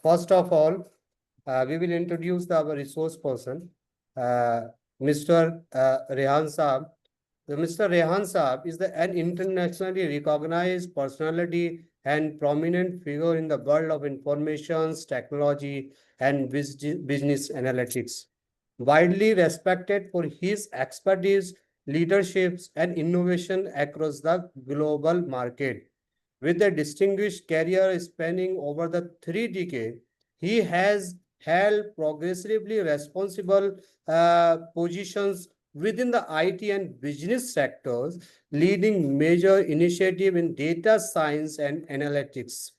First of all, we will introduce our resource person, Mr. Rehan Saab. Mr. Rehan Saab is an internationally recognized personality and prominent figure in the world of information technology and business analytics. Widely respected for his expertise, leaderships, and innovation across the global market. With a distinguished career spanning over the 3 decades, he has held progressively responsible positions within the IT and business sectors, leading major initiatives in data science and analytics,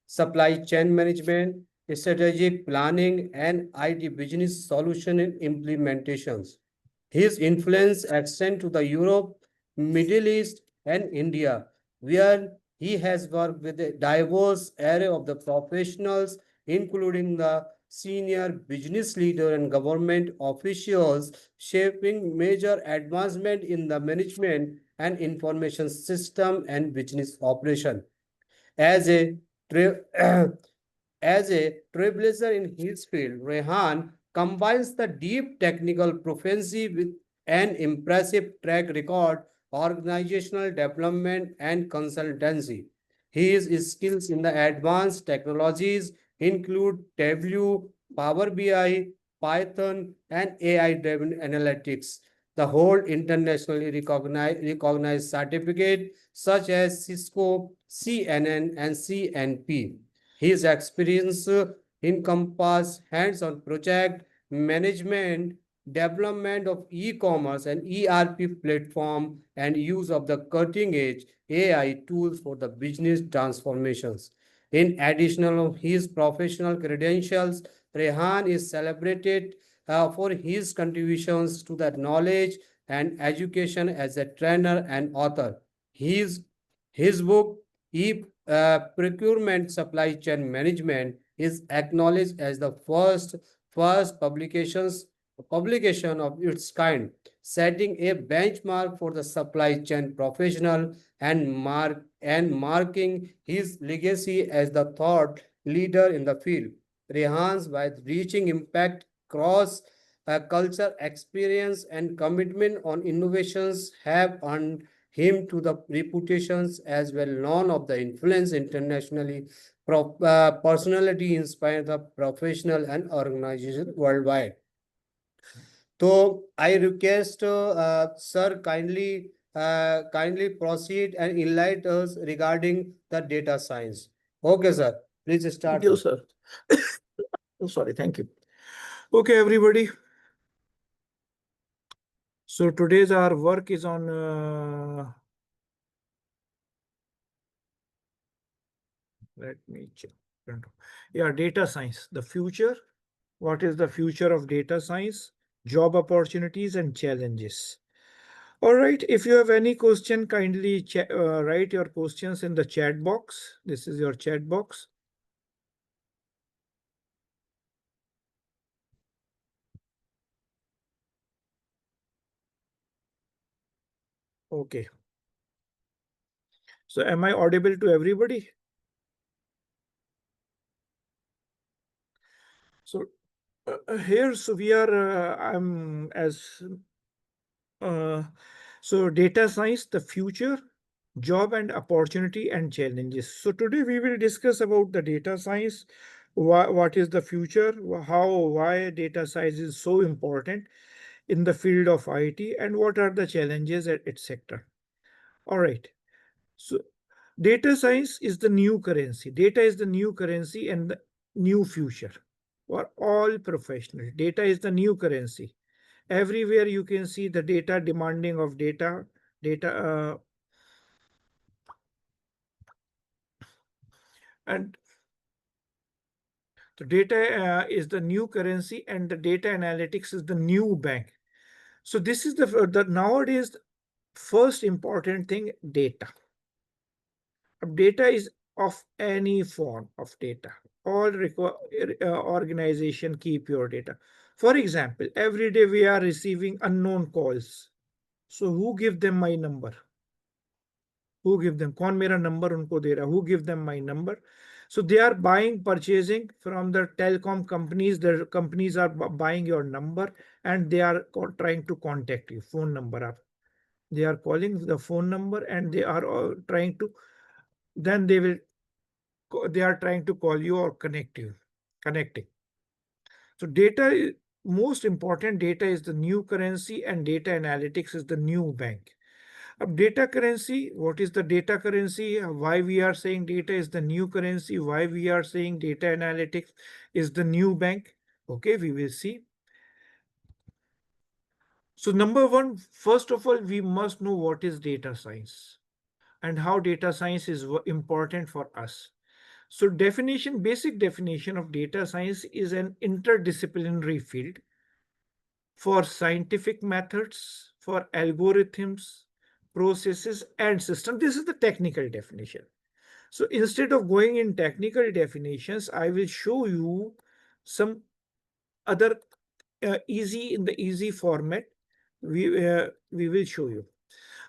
supply chain management, strategic planning, and IT business solution implementations. His influence extends to the Europe, Middle East, and India, where he has worked with a diverse array of the professionals, including the senior business leader and government officials, shaping major advancement in the management and information system and business operation. As a as a trailblazer in his field, Rehan combines the deep technical proficiency with an impressive track record, organizational development, and consultancy. His skills in the advanced technologies include Tableau, Power BI, Python, and AI-driven analytics. The whole internationally recognized certificate such as Cisco, CNN, and CNP. His experience encompasses hands-on project management, development of e-commerce and ERP platform, and use of the cutting-edge AI tools for the business transformations. In addition to his professional credentials, Rehan is celebrated for his contributions to the knowledge and education as a trainer and author. His book, Procurement Supply Chain Management, is acknowledged as the first publication of its kind, setting a benchmark for the supply chain professional and marking his legacy as the thought leader in the field. Rehan's wide-reaching impact cross culture experience and commitment on innovations have earned him to the reputations as well known of the influence internationally personality inspire the professional and organization worldwide. So I request sir kindly proceed and enlighten us regarding the data science. Okay, sir. Please start. Thank you, sir. Oh, sorry, thank you. Okay, everybody. So today's our work is on let me check. Yeah, data science, the future. What is the future of data science? Job opportunities and challenges. All right, if you have any question, kindly write your questions in the chat box. This is your chat box. Okay. So am I audible to everybody? So here, so we are, I'm as, so data science, the future, job and opportunity and challenges. So today we will discuss about the data science, what is the future, why data science is so important in the field of IT, and what are the challenges, etc. All right. So data science is the new currency. Data is the new currency and the new future for all professionals. Data is the new currency. Everywhere you can see the data demanding of data, and the data is the new currency, and the data analytics is the new bank. So this is the nowadays first important thing, data. Data is of any form of data. All organization keep your data. For example, every day we are receiving unknown calls. So who give them my number? Who give them? कौन मेरा number उनको दे रहा? Who give them my number? So they are purchasing from the telecom companies. The companies are buying your number and they are trying to contact you. Phone number up. They are calling the phone number and they are trying to, then they are trying to call you or connecting. So data, most important data is the new currency, and data analytics is the new bank. Data currency, what is the data currency? Why we are saying data is the new currency? Why we are saying data analytics is the new bank? Okay, we will see. So number one, first of all, we must know what is data science and how data science is important for us. So basic definition of data science is an interdisciplinary field for scientific methods, for algorithms, processes, and systems. This is the technical definition. So instead of going in technical definitions, I will show you some other in the easy format. We will show you.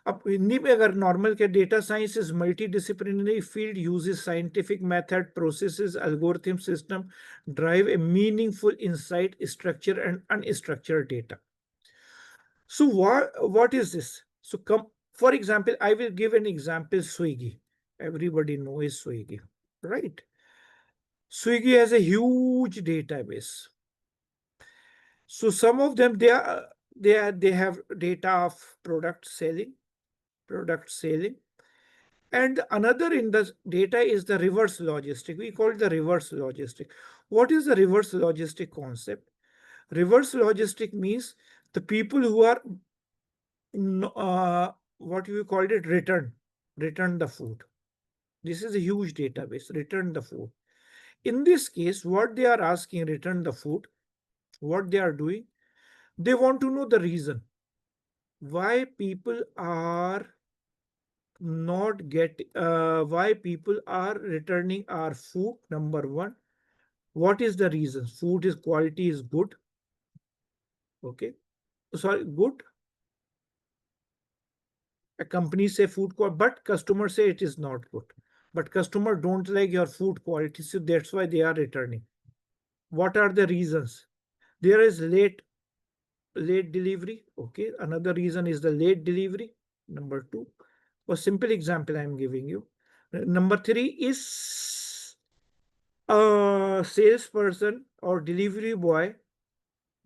अब हिंदी में अगर normal के data science is multidisciplinary field uses scientific method processes algorithm system drive A meaningful insight structure and unstructured data. So what is this? So come, for example, I will give an example. Swiggy, everybody knows Swiggy, right? Swiggy has a huge database. So some of them they have data of product selling, and another in the data is the reverse logistic. We call it the reverse logistic. What is the reverse logistic concept? Reverse logistic means the people who are what you called it, return the food. This is a huge database. Return the food. In this case, what they are asking, return the food, what they are doing, they want to know the reason why people are not why people are returning our food. Number one, what is the reason? Food is quality is good. Okay, sorry, good. A company say food quality, but customers say it is not good. But customer don't like your food quality, so that's why they are returning. What are the reasons? There is late delivery. Okay, another reason is the late delivery. Number two, a simple example I am giving you. Number three is a salesperson or delivery boy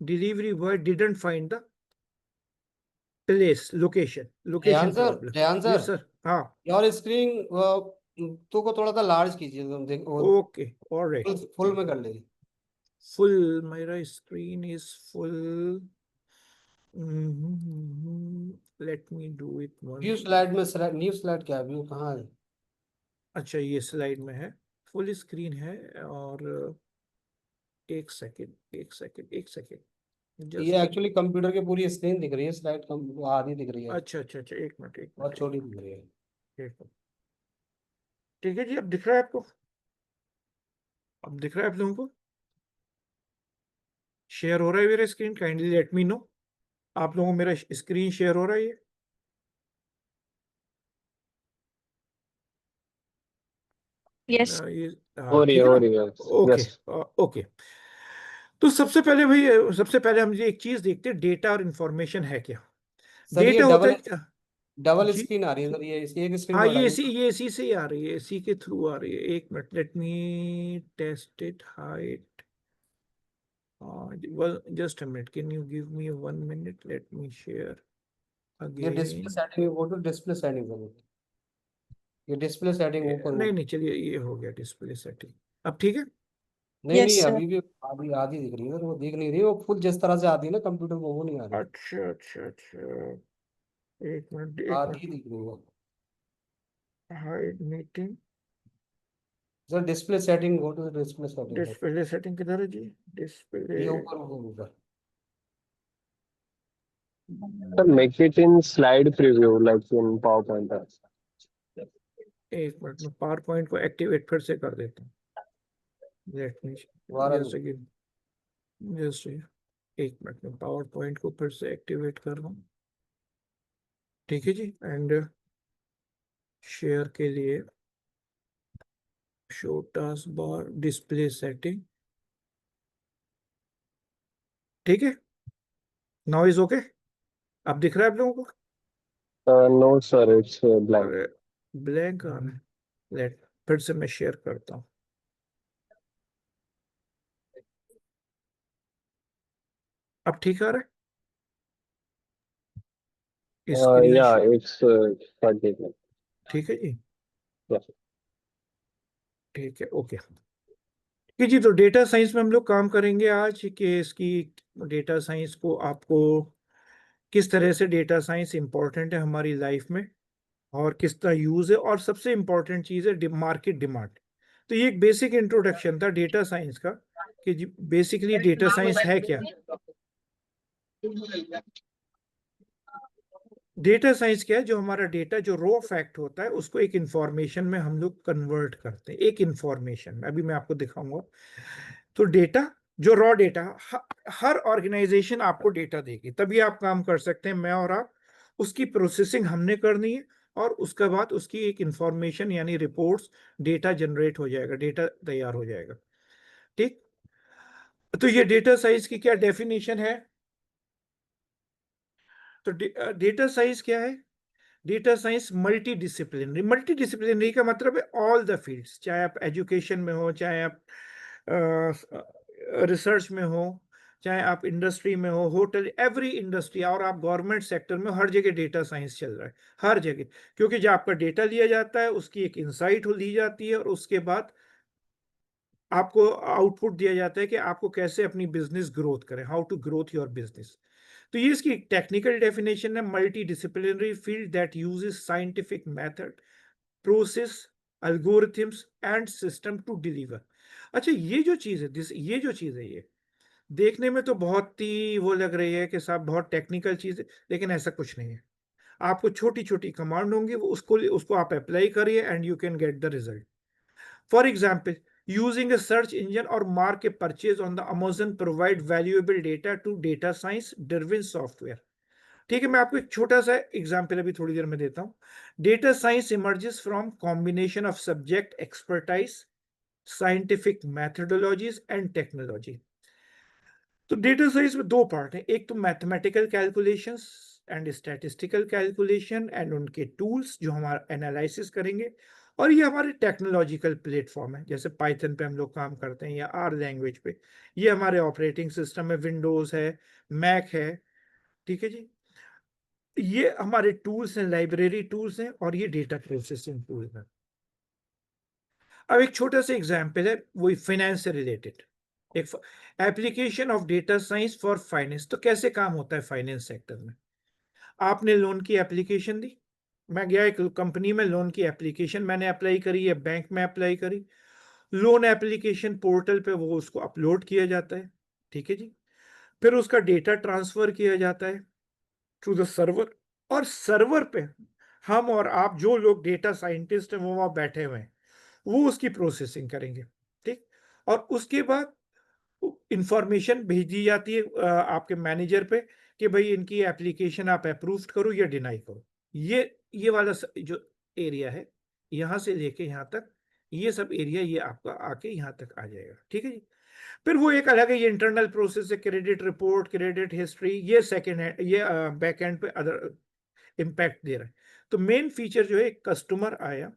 didn't find the location Rehan sir, problem. Rehan Yes sir, sir. हाँ. और screen तो को थोड़ा सा large कीजिए, तुम देखो Okay, all right. Full में कर लीजिए. Full, my screen is full. Let me do it once. View slide में न्यू स्लाइड क्या है? व्यू कहाँ है? अच्छा, ये स्लाइड में है, फुल स्क्रीन है. और एक सेकंड ये एक्चुअली कंप्यूटर की पूरी स्क्रीन दिख रही है, स्लाइड कम आधी दिख रही है. अच्छा, एक मिनट बहुत छोटी दिख रही है. ठीक है जी. अब दिख रहा है आपको? अब दिख रहा है आप लोगों को? शेयर हो रहा है मेरा screen? Kindly let me no. आप लोगों को मेरा स्क्रीन शेयर हो रहा है? ये यस हो रही है. Okay Yes. ओके. तो सबसे पहले हम ये एक चीज देखते हैं, डेटा और इंफॉर्मेशन है क्या. सर ये डेटा होता है क्या? डबल जी? स्क्रीन आ रही है सर, ये एक स्क्रीन हाँ, बढ़ाइए. ये इसी से ही आ रही है, इसी के थ्रू आ रही है. एक minute, let me test it. Height. well, just a minute, can you give me 1 minute? Let me share ये डिस्प्ले again. सेटिंग, वो तो डिस्प्ले सेटिंग करो. ये डिस्प्ले सेटिंग ऊपर नहीं, चलिए, ये हो गया डिस्प्ले सेटिंग. अब ठीक है? नहीं Yes, नहीं, sir. अभी भी आधी दिख रही है, वो दिख नहीं रही. वो फुल जिस तरह से आती है ना कंप्यूटर में, वो नहीं आ रही. अच्छा. एक मिनट. आधी दिख रही है hide meeting. Sir. Display setting, go to display setting. Display setting किधर है जी? डिस्प्ले. ये ऊपर. Sir, make it in slide preview like in PowerPoint. एक मिनट में पावर पॉइंट को एक्टिवेट फिर से कर देता हूँ. लेट मी जस्ट एक मिनट में पावर पॉइंट को फिर से एक्टिवेट कर रहा हूँ. ठीक है जी. एंड शेयर के लिए show task bar display setting, ठीक है, नाउ इज ओके। अब दिख रहा है आप लोगों को? No, sir, it's blank. अरे ब्लैंक आ रहा है, लेट फिर से मैं शेयर करता हूँ। अब ठीक आ रहा है screen? Yeah, it's quite big. ठीक है जी, Yeah. ठीक है, ओके कि जी। तो डेटा साइंस में हम लोग काम करेंगे आज कि इसकी डेटा साइंस को आपको किस तरह से डेटा साइंस इंपॉर्टेंट है हमारी लाइफ में और किस तरह यूज है, और सबसे इंपॉर्टेंट चीज है मार्केट डिमांड। तो ये एक बेसिक इंट्रोडक्शन था डेटा साइंस का कि बेसिकली डेटा साइंस है क्या। डेटा साइंस क्या है? जो हमारा डेटा जो रॉ फैक्ट होता है उसको एक इंफॉर्मेशन में हम लोग कन्वर्ट करते हैं, एक इंफॉर्मेशन में। अभी मैं आपको दिखाऊंगा। तो डेटा जो रॉ डेटा, हर ऑर्गेनाइजेशन आपको डेटा देगी तभी आप काम कर सकते हैं, मैं और आप। उसकी प्रोसेसिंग हमने करनी है और उसके बाद उसकी एक इंफॉर्मेशन यानी रिपोर्ट्स, डेटा जनरेट हो जाएगा, डेटा तैयार हो जाएगा, ठीक। तो ये डेटा साइंस की क्या डेफिनेशन है? तो डेटा साइंस क्या है? Data science multi disciplinary. Multi disciplinary का मतलब है ऑल द फील्ड्स, चाहे आप एजुकेशन में हो, चाहे आप रिसर्च में हो, चाहे आप इंडस्ट्री में हो, होटल, एवरी इंडस्ट्री, और आप गवर्नमेंट सेक्टर में, हर जगह डेटा साइंस चल रहा है, हर जगह। क्योंकि जब आपका डेटा लिया जाता है उसकी एक इंसाइट ली जाती है और उसके बाद आपको आउटपुट दिया जाता है कि आपको कैसे अपनी बिजनेस ग्रोथ करें, how to growth your business. तो ये इसकी टेक्निकल डेफिनेशन है, multi disciplinary field that uses scientific method, process, algorithms and system to deliver. अच्छा, ये जो चीज है ये जो चीज है, ये देखने में तो बहुत ही वो लग रही है कि साहब बहुत टेक्निकल चीज है, लेकिन ऐसा कुछ नहीं है। आपको छोटी छोटी कमांड होंगी, वो उसको आप अप्लाई करिए and you can get the result. For example, using a search engine or mark a purchase on the Amazon provide valuable data to data science driven software। ठीक है, मैं आपको एक छोटा सा एग्जाम्पल अभी थोड़ी देर में देता हूं। Data science emerges from combination of subject expertise, scientific methodologies and technology. तो डेटा साइंस में दो पार्ट है, एक तो mathematical calculations and statistical calculation and उनके टूल्स जो हमारा एनालिसिस करेंगे, और ये हमारे टेक्नोलॉजिकल प्लेटफॉर्म है, जैसे पाइथन पे हम लोग काम करते हैं या आर लैंग्वेज पे। ये हमारे ऑपरेटिंग सिस्टम है, विंडोज है, मैक है, ठीक है जी। ये हमारे टूल्स हैं, लाइब्रेरी टूल्स हैं, और ये डेटा प्रोसेसिंग टूल्स हैं। अब एक छोटा सा एग्जाम्पल है वही फाइनेंस से रिलेटेड, एक application of data science for finance. तो कैसे काम होता है फाइनेंस सेक्टर में? आपने लोन की एप्लीकेशन दी, मैं गया एक कंपनी में, लोन की एप्लीकेशन मैंने अप्लाई करी, या बैंक में अप्लाई करी। लोन एप्लीकेशन पोर्टल पे वो उसको अपलोड किया जाता है, ठीक है जी। फिर उसका डेटा ट्रांसफर किया जाता है टू द सर्वर, और सर्वर पे हम और आप जो लोग डेटा साइंटिस्ट हैं वो वहां बैठे हुए हैं, वो उसकी प्रोसेसिंग करेंगे, ठीक। और उसके बाद इंफॉर्मेशन भेज दी जाती है आपके मैनेजर पे कि भाई इनकी एप्लीकेशन आप अप्रूव करो या डिनाई करो। ये वाला जो एरिया है, यहां से लेके यहां तक, ये सब एरिया ये आपका आके यहां तक आ जाएगा, ठीक है जी। फिर वो एक अलग है, ये इंटरनल प्रोसेस है, क्रेडिट रिपोर्ट, क्रेडिट हिस्ट्री, ये सेकेंड है, ये बैक एंड पे अदर इम्पैक्ट दे रहा है। तो मेन फीचर जो है, कस्टमर आया,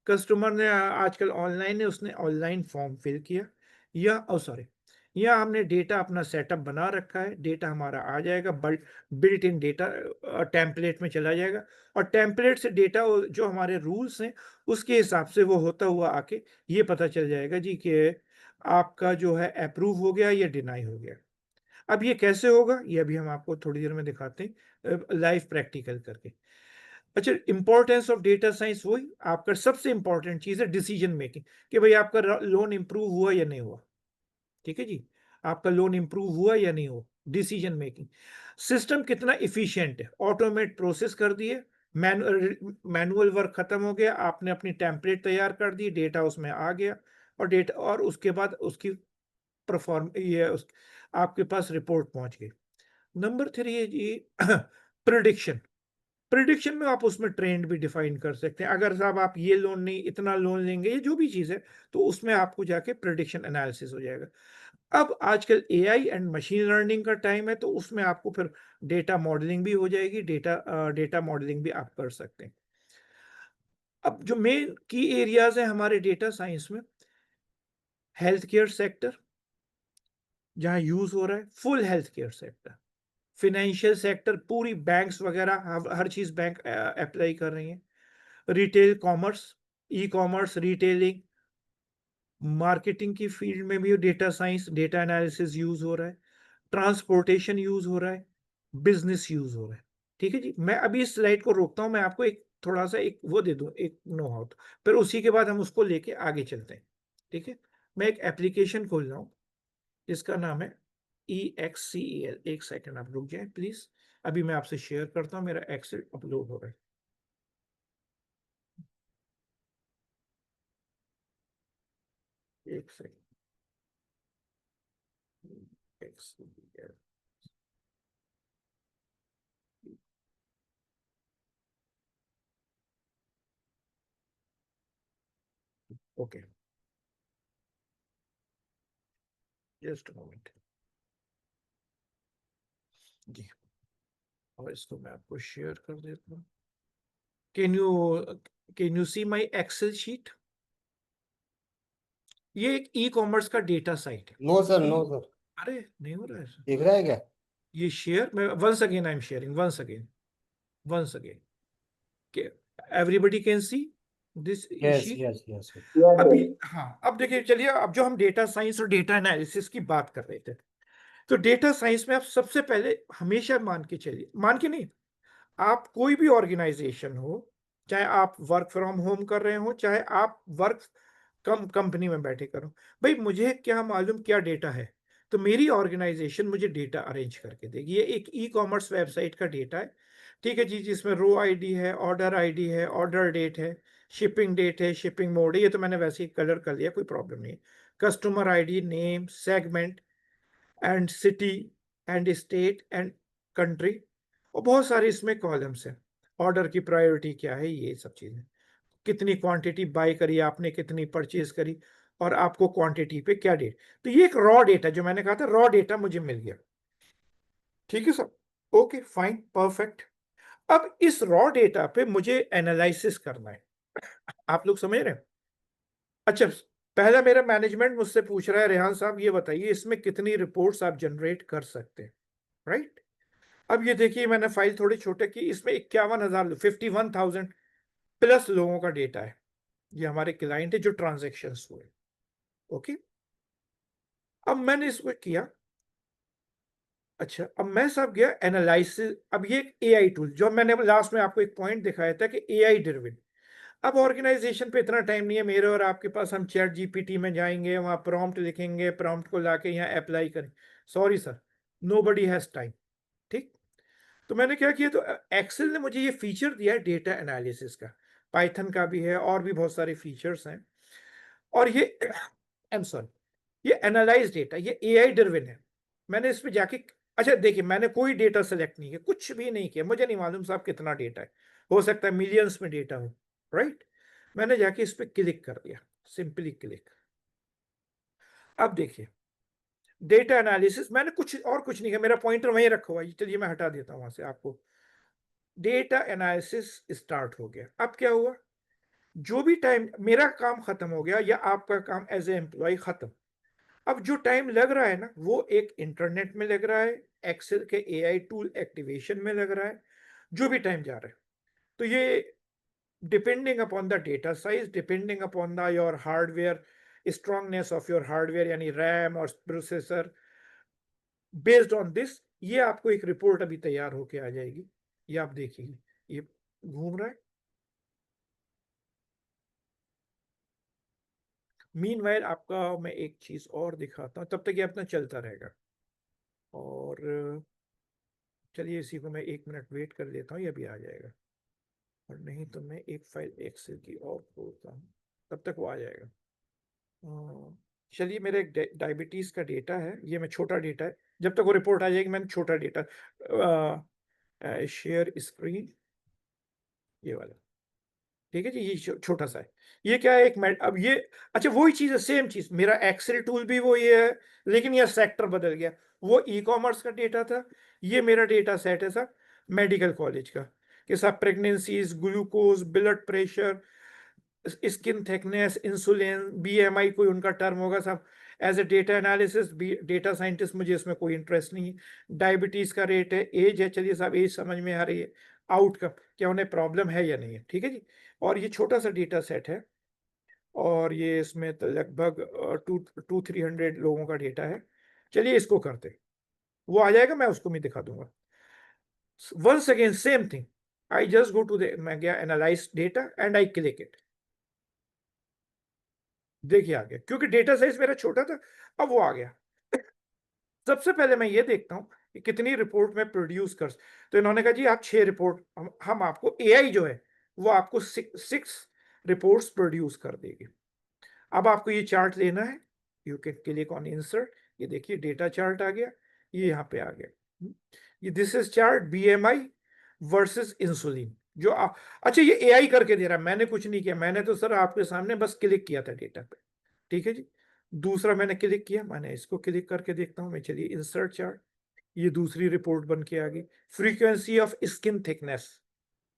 कस्टमर ने आजकल ऑनलाइन है, उसने ऑनलाइन फॉर्म फिल किया, या सॉरी, या हमने डेटा अपना सेटअप बना रखा है, डेटा हमारा आ जाएगा, बिल्ट इन डेटा टेम्पलेट में चला जाएगा, और टेम्पलेट से डेटा जो हमारे रूल्स हैं उसके हिसाब से वो होता हुआ आके ये पता चल जाएगा जी कि आपका जो है अप्रूव हो गया या डिनाई हो गया। अब ये कैसे होगा, ये अभी हम आपको थोड़ी देर में दिखाते हैं लाइव प्रैक्टिकल करके। अच्छा, इंपॉर्टेंस ऑफ डेटा साइंस, वही आपका सबसे इंपॉर्टेंट चीज है डिसीजन मेकिंग, कि भाई आपका लोन इंप्रूव हुआ या नहीं हुआ, ठीक है जी। आपका लोन इंप्रूव हुआ या नहीं हुआ, डिसीजन मेकिंग। सिस्टम कितना इफिशियंट है, ऑटोमेट प्रोसेस कर दिए, मैनुअल वर्क खत्म हो गया, आपने अपनी टेम्पलेट तैयार कर दी, डेटा उसमें आ गया, और डेटा, और उसके बाद उसकी आपके पास रिपोर्ट पहुंच गई। नंबर 3 है जी प्रिडिक्शन। प्रिडिक्शन में आप उसमें ट्रेंड भी डिफाइन कर सकते हैं। अगर साहब आप ये लोन नहीं इतना लोन लेंगे, ये जो भी चीज़ है, तो उसमें आपको जाके प्रिडिक्शन एनालिसिस हो जाएगा। अब आजकल एआई एंड मशीन लर्निंग का टाइम है, तो उसमें आपको फिर डेटा मॉडलिंग भी हो जाएगी, डेटा मॉडलिंग भी आप कर सकते हैं। अब जो मेन की एरियाज हैं हमारे डेटा साइंस में, हेल्थ केयर सेक्टर जहाँ यूज हो रहा है, full health care sector, financial sector, पूरी बैंक्स वगैरह हर चीज बैंक अप्लाई कर रही हैं, retail commerce, e commerce, retailing, marketing की फील्ड में भी data science, data analysis use हो रहा है, ट्रांसपोर्टेशन यूज हो रहा है, बिजनेस यूज हो रहा है। ठीक है जी, मैं अभी इस स्लाइड को रोकता हूं, मैं आपको एक थोड़ा सा एक वो दे दूं, एक नो हाउ, फिर उसी के बाद हम उसको लेके आगे चलते हैं। ठीक है, मैं एक एप्लीकेशन खोल रहा हूं जिसका नाम है EXCEL। एक सेकंड आप रुक जाए प्लीज, अभी मैं आपसे शेयर करता हूं, मेरा एक्सेल अपलोड हो रहा है। एक second, XCEL, okay, just moment जी, और इसको मैं आपको शेयर कर देता हूँ। Can you see my excel sheet? ये एक ई कॉमर्स का डेटा साइट है। नो सर, नो सर, अरे नहीं हो रहा है sir। दिख रहा है क्या? ये शेयर, मैं once again I am sharing, once again everybody can see this yes sheet. Yes yes. अभी हाँ, अब देखिए, चलिए, अब जो हम डेटा साइंस और डेटा एनालिसिस की बात कर रहे थे, तो डेटा साइंस में आप सबसे पहले हमेशा मान के चलिए, मान के नहीं, आप कोई भी ऑर्गेनाइजेशन हो, चाहे आप वर्क फ्रॉम होम कर रहे हो, चाहे आप वर्क कंपनी में बैठे करो, भाई मुझे क्या मालूम क्या डेटा है, तो मेरी ऑर्गेनाइजेशन मुझे डेटा अरेंज करके देगी। ये एक ई कॉमर्स वेबसाइट का डेटा है, ठीक है जी, जिसमें रो आईडी है, ऑर्डर आईडी है, ऑर्डर डेट है, शिपिंग डेट है, शिपिंग मोड है, ये तो मैंने वैसे ही कलर कर लिया, कोई प्रॉब्लम नहीं है, customer ID, name, segment and city and state and country, और बहुत सारे इसमें कॉलम्स हैं। ऑर्डर की प्रायोरिटी क्या है, ये सब चीजें, कितनी क्वांटिटी बाय करी आपने, कितनी परचेज करी, और आपको क्वांटिटी पे क्या डेट। तो ये एक रॉ डेटा, जो मैंने कहा था रॉ डेटा मुझे मिल गया। ठीक है सर, ओके फाइन परफेक्ट। अब इस रॉ डेटा पे मुझे एनालिसिस करना है, आप लोग समझ रहे हैं? अच्छा, पहला मेरा मैनेजमेंट मुझसे पूछ रहा है, रेहान साहब ये बताइए इसमें कितनी रिपोर्ट्स आप जनरेट कर सकते हैं, राइट? अब ये देखिए, मैंने फाइल थोड़ी छोटे की, इसमें 51,000 51,000 प्लस लोगों का डेटा है। ये हमारे क्लाइंट है जो ट्रांजेक्शन हुए। ओके, अब मैंने इसको किया। अच्छा, अब मैं सब गया एनालिसिस। अब ये एआई टूल, जो मैंने लास्ट में आपको एक पॉइंट दिखाया था कि एआई ड्रिवन। अब ऑर्गेनाइजेशन पे इतना टाइम नहीं है मेरे और आपके पास, हम चैट जीपीटी में जाएंगे, वहां प्रॉम्प्ट लिखेंगे, प्रॉम्प्ट को लाके यहाँ अप्लाई करें। Sorry sir, nobody has time. ठीक, तो मैंने क्या किया, तो एक्सेल ने मुझे ये फीचर दिया है डेटा एनालिसिस का, पाइथन का भी है, और भी बहुत सारे फीचर्स हैं। और ये आई एम सॉरी, ये एनालाइज डेटा, ये एआई ड्रिवन है। मैंने इस पे जाके, अच्छा देखिए, मैंने कोई डेटा सेलेक्ट नहीं किया, कुछ भी नहीं किया, मुझे नहीं मालूम साहब कितना डेटा है, हो सकता है मिलियंस में डेटा हो, राइट? मैंने जाके इस पे क्लिक कर दिया, सिंपली क्लिक। अब देखिए, डेटा एनालिसिस, मैंने कुछ नहीं किया, मेरा पॉइंटर वहीं रखा हुआ है, चलिए मैं हटा देता हूं वहां से आपको। डेटा एनालिसिस स्टार्ट हो गया। अब क्या हुआ, जो भी टाइम मेरा काम खत्म हो गया, या आपका काम एज ए एम्प्लॉय खत्म, अब जो टाइम लग रहा है ना, वो एक इंटरनेट में लग रहा है, एक्सेल के एआई टूल एक्टिवेशन में लग रहा है, जो भी टाइम जा रहा है। तो ये depending upon the data size, depending upon the your hardware, strongness of your hardware, यानी रैम और प्रोसेसर, बेस्ड ऑन दिस ये आपको एक रिपोर्ट अभी तैयार होके आ जाएगी। ये आप देखिए, ये घूम रहा है। मीनवाइल आपका मैं एक चीज और दिखाता हूँ, तब तक ये अपना चलता रहेगा। और चलिए, इसी को मैं 1 मिनट वेट कर लेता हूँ, ये भी आ जाएगा। और नहीं तो मैं एक फाइल एक्सेल की और खोलता हूँ, तब तक वो आ जाएगा। चलिए, मेरा एक डायबिटीज का डेटा है, ये मैं छोटा डेटा है, जब तक वो रिपोर्ट आ जाएगी मैंने छोटा डेटा शेयर स्क्रीन। ये वाला, ठीक है जी, ये छोटा सा है। ये क्या है, अब ये, अच्छा वही चीज है, सेम चीज, मेरा एक्सेल टूल भी वो ये है, लेकिन ये सेक्टर बदल गया। वो ई कॉमर्स का डेटा था, ये मेरा डेटा सेट है सर मेडिकल कॉलेज का, कि सब pregnancies, glucose, blood pressure, skin thickness, insulin, BMI कोई उनका टर्म होगा सब। As a data analysis, data scientist मुझे इसमें कोई इंटरेस्ट नहीं है। डायबिटीज का रेट है, एज है, चलिए साहब एज समझ में आ रही है, आउटकम क्या उन्हें प्रॉब्लम है या नहीं है, ठीक है जी। और ये छोटा सा डेटा सेट है, और ये इसमें तो लगभग 200-300 लोगों का डेटा है। चलिए इसको करते, वो आ जाएगा, मैं उसको भी दिखा दूंगा। Once again same thing, I just go to the, मैं गया analyse data and I click it, देखिए आ गया, क्योंकि डेटा साइज मेरा छोटा था, अब वो आ गया। सबसे पहले मैं ये देखता हूँ कि कितनी रिपोर्ट में प्रोड्यूस कर, तो इन्होंने कहा जी आप 6 रिपोर्ट, हम आपको एआई जो है वो आपको 6 रिपोर्ट्स प्रोड्यूस कर देगी। अब आपको ये चार्ट लेना है, you can click on insert, ये देखिए डेटा चार्ट आ गया, ये यहाँ पे आ गया, ये this is chart BMI versus insulin, जो अच्छा ये एआई करके दे रहा है, मैंने कुछ नहीं किया, मैंने तो सर आपके सामने बस क्लिक किया था डेटा पे, ठीक है जी। दूसरा मैंने क्लिक किया, मैंने इसको क्लिक करके देखता हूँ मैं, चलिए इंसर्ट चार्ट, ये दूसरी रिपोर्ट बन के आ गई, फ्रीक्वेंसी ऑफ स्किन थिकनेस,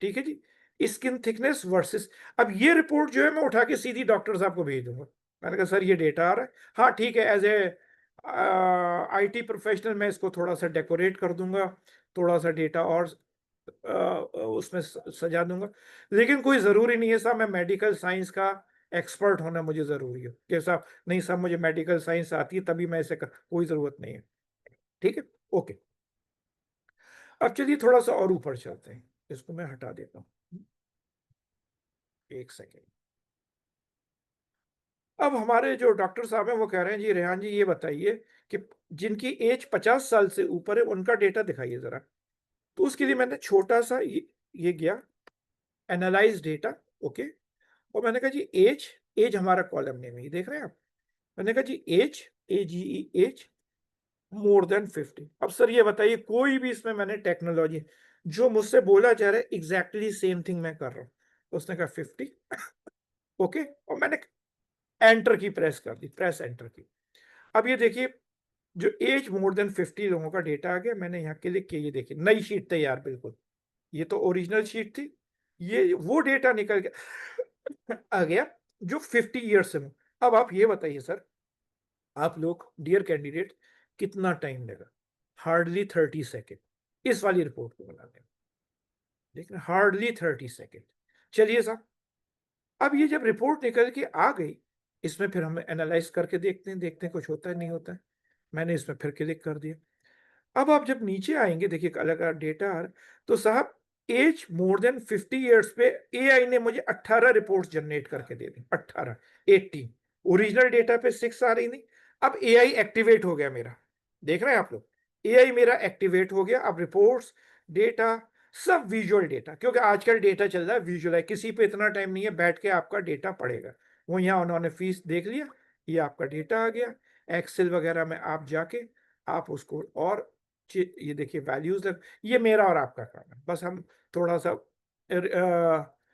ठीक है जी, स्किन थिकनेस वर्सेस, अब ये रिपोर्ट जो है मैं उठा के सीधी डॉक्टर साहब को भेज दूंगा। मैंने कहा सर ये डेटा आ रहा है, हाँ ठीक है, एज ए आईटी प्रोफेशनल मैं इसको थोड़ा सा डेकोरेट कर दूंगा, थोड़ा सा डेटा और उसमें सजा दूंगा, लेकिन कोई ज़रूरी नहीं है साहब मैं मेडिकल साइंस का एक्सपर्ट होना मुझे ज़रूरी है कि साहब नहीं साहब मुझे मेडिकल साइंस आती है तभी मैं इसे कर, कोई ज़रूरत नहीं है, ठीक है, ओके। अब चलिए थोड़ा सा और ऊपर चलते हैं, इसको मैं हटा देता हूँ, एक सेकेंड। अब हमारे जो डॉक्टर साहब हैं वो कह रहे हैं जी रेहान जी ये बताइए कि जिनकी एज 50 साल से ऊपर है उनका डेटा दिखाइए जरा। तो उसके लिए मैंने छोटा सा ये गया एनालाइज डेटा, ओके, और मैंने कहा जी एज, एज हमारा कॉलम नेम है, देख रहे हैं आप, मैंने कहा जी एज, एज मोर देन 50। अब सर ये बताइए कोई भी इसमें मैंने टेक्नोलॉजी जो मुझसे बोला जा रहा है एग्जैक्टली सेम थिंग मैं कर रहा हूँ, उसने कहा 50, ओके, और मैंने एंटर की प्रेस कर दी, प्रेस एंटर की। अब ये देखिए जो एज मोर देन 50 लोगों का डेटा आ गया, मैंने यहाँ क्लिक किया, ये देखिए नई शीट तैयार बिल्कुल, ये तो ओरिजिनल शीट थी, ये वो डेटा निकल गया आ गया जो 50 ईयर्स से। अब आप ये बताइए सर, आप लोग डियर कैंडिडेट कितना टाइम लगा, हार्डली 30 सेकेंड इस वाली रिपोर्ट को बनाने में, लेकिन हार्डली 30 सेकेंड। चलिए साहब अब ये जब रिपोर्ट निकल के आ गई, इसमें फिर हम एनालाइज करके देखते हैं कुछ होता है नहीं होता है, मैंने इसमें फिर क्लिक कर दिया। अब आप जब नीचे आएंगे देखिए अलग अलग डेटा आ रहा, तो साहब एज मोर देन 50 ईयर्स पे एआई ने मुझे 18 रिपोर्ट्स जनरेट करके दे दी, 18, 18 ओरिजिनल डेटा पे 6 आ रही नहीं। अब एआई एक्टिवेट हो गया मेरा, देख रहे हैं आप लोग, एआई मेरा एक्टिवेट हो गया, अब रिपोर्ट्स, डेटा, सब विजुअल डेटा, क्योंकि आजकल डेटा चल रहा है विजुअल है, किसी पे इतना टाइम नहीं है बैठ के आपका डेटा पड़ेगा। वो यहाँ उन्होंने फीस देख लिया, ये आपका डेटा आ गया, एक्सेल वगैरह में आप जाके आप उसको और ये देखिए वैल्यूज, ये मेरा और आपका काम है, बस हम थोड़ा सा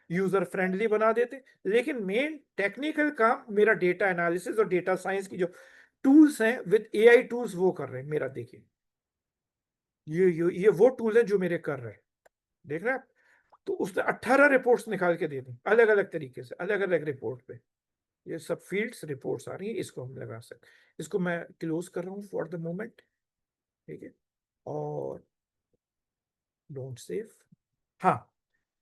यूजर फ्रेंडली बना देते, लेकिन मेन टेक्निकल काम मेरा डेटा एनालिसिस और डेटा साइंस की जो टूल्स हैं विद एआई टूल्स वो कर रहे हैं मेरा, देखिए ये वो टूल है जो मेरे कर रहे हैं, देख रहे हैं आप। तो उसने 18 रिपोर्ट्स निकाल के दे दी अलग अलग तरीके से, अलग अलग रिपोर्ट पे, ये सब फील्ड्स रिपोर्ट्स आ रही है, इसको हम लगा सकते, इसको मैं क्लोज कर रहा हूँ फॉर द मोमेंट, ठीक है, और डोंट सेव। हाँ,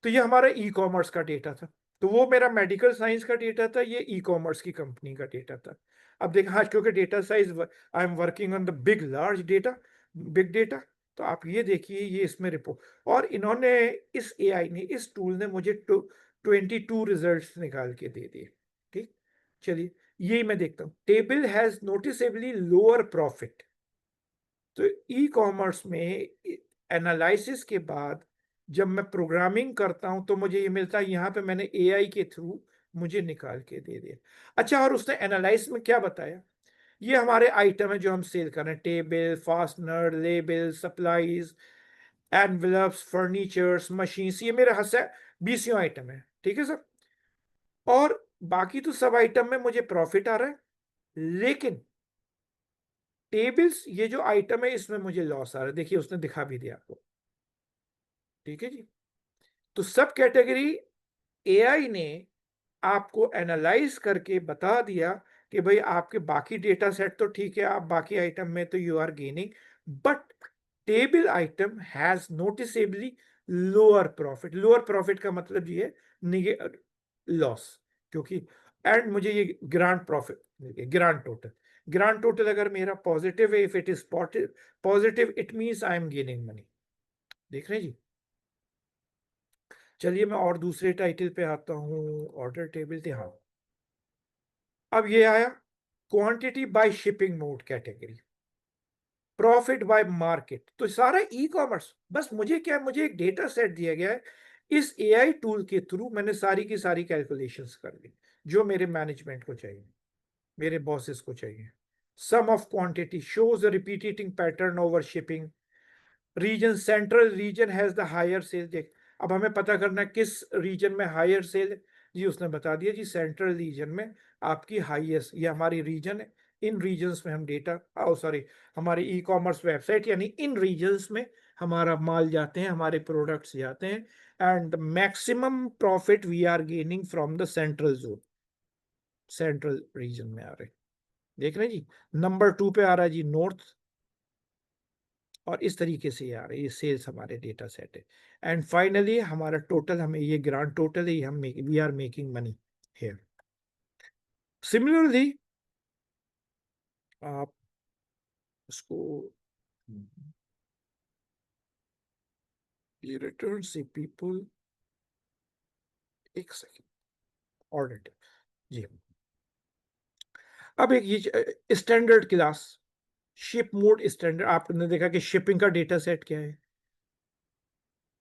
तो ये हमारा ई कॉमर्स का डेटा था, तो वो मेरा मेडिकल साइंस का डेटा था, ये ई कॉमर्स की कंपनी का डेटा था। अब देखा हाँ, क्योंकि data size I am working on the big large data, big data, तो आप ये देखिए ये इसमें रिपोर्ट, और इन्होंने इस एआई ने, इस टूल ने मुझे 22 रिजल्ट्स निकाल के दे दिए, ठीक। चलिए यही मैं देखता हूँ, table has noticeably lower profit. तो ई कॉमर्स में एनालिसिस के बाद जब मैं प्रोग्रामिंग करता हूं तो मुझे ये मिलता है, यहाँ पे मैंने एआई के थ्रू मुझे निकाल के दे दिया। अच्छा, और उसने एनालाइज में क्या बताया, ये हमारे आइटम है जो हम सेल कर रहे हैं, table, fastener, label, supplies, envelopes, furnitures, machines, ये मेरे 20 आइटम है, ठीक है सर। और बाकी तो सब आइटम में मुझे प्रॉफिट आ रहा है, लेकिन टेबल्स ये जो आइटम है इसमें मुझे लॉस आ रहा है। देखिए उसने दिखा भी दिया आपको, ठीक है जी। तो सब कैटेगरी एआई ने आपको एनालाइज करके बता दिया कि भाई आपके बाकी डेटा सेट तो ठीक है, आप बाकी आइटम में तो you are gaining, but table item has noticeably lower profit. Lower profit का मतलब ये है लॉस, क्योंकि एंड मुझे ये grand profit, grand total, grand total अगर मेरा पॉजिटिव है, if it is positive it means I am gaining money. देख रहे हैं जी। चलिए मैं और दूसरे टाइटल पे आता हूं, ऑर्डर टेबल थे, हाँ। अब ये आया quantity by shipping mode category, profit by market, तो सारा ई कॉमर्स। बस मुझे क्या, मुझे एक डेटा सेट दिया गया है, इस एआई टूल के थ्रू मैंने सारी की सारी कैलकुलेशंस कर ली जो मेरे मैनेजमेंट को चाहिए, मेरे बॉसेस को चाहिए। Some of quantity shows a repeating pattern over shipping region, central region has the higher sale. देख अब हमें पता करना है किस रीजन में हायर सेल, जी उसने बता दिया जी सेंट्रल रीजन में आपकी हाईएस्ट, ये हमारी रीजन है। इन रीजन्स में हम डेटा, सॉरी हमारी ई कॉमर्स वेबसाइट, यानी इन रीजन्स में हमारा माल जाते हैं, हमारे प्रोडक्ट्स जाते हैं, and maximum profit we are gaining from the central zone, central region में आ रहे। देख रहे हैं जी। नंबर 2 पे आ रहा है जी नॉर्थ, और इस तरीके से ये आ रहा है, ये सेल्स हमारे डेटा सेट है। एंड फाइनली हमारा टोटल, हमें ये ग्रांड टोटल है, हम we are making money here. Similarly आप इसको, ये रिटर्न से पीपल, एक सेकेंड, ऑडिट जी। अब एक ये standard class ship mode standard, आपने देखा कि शिपिंग का डेटा सेट क्या है,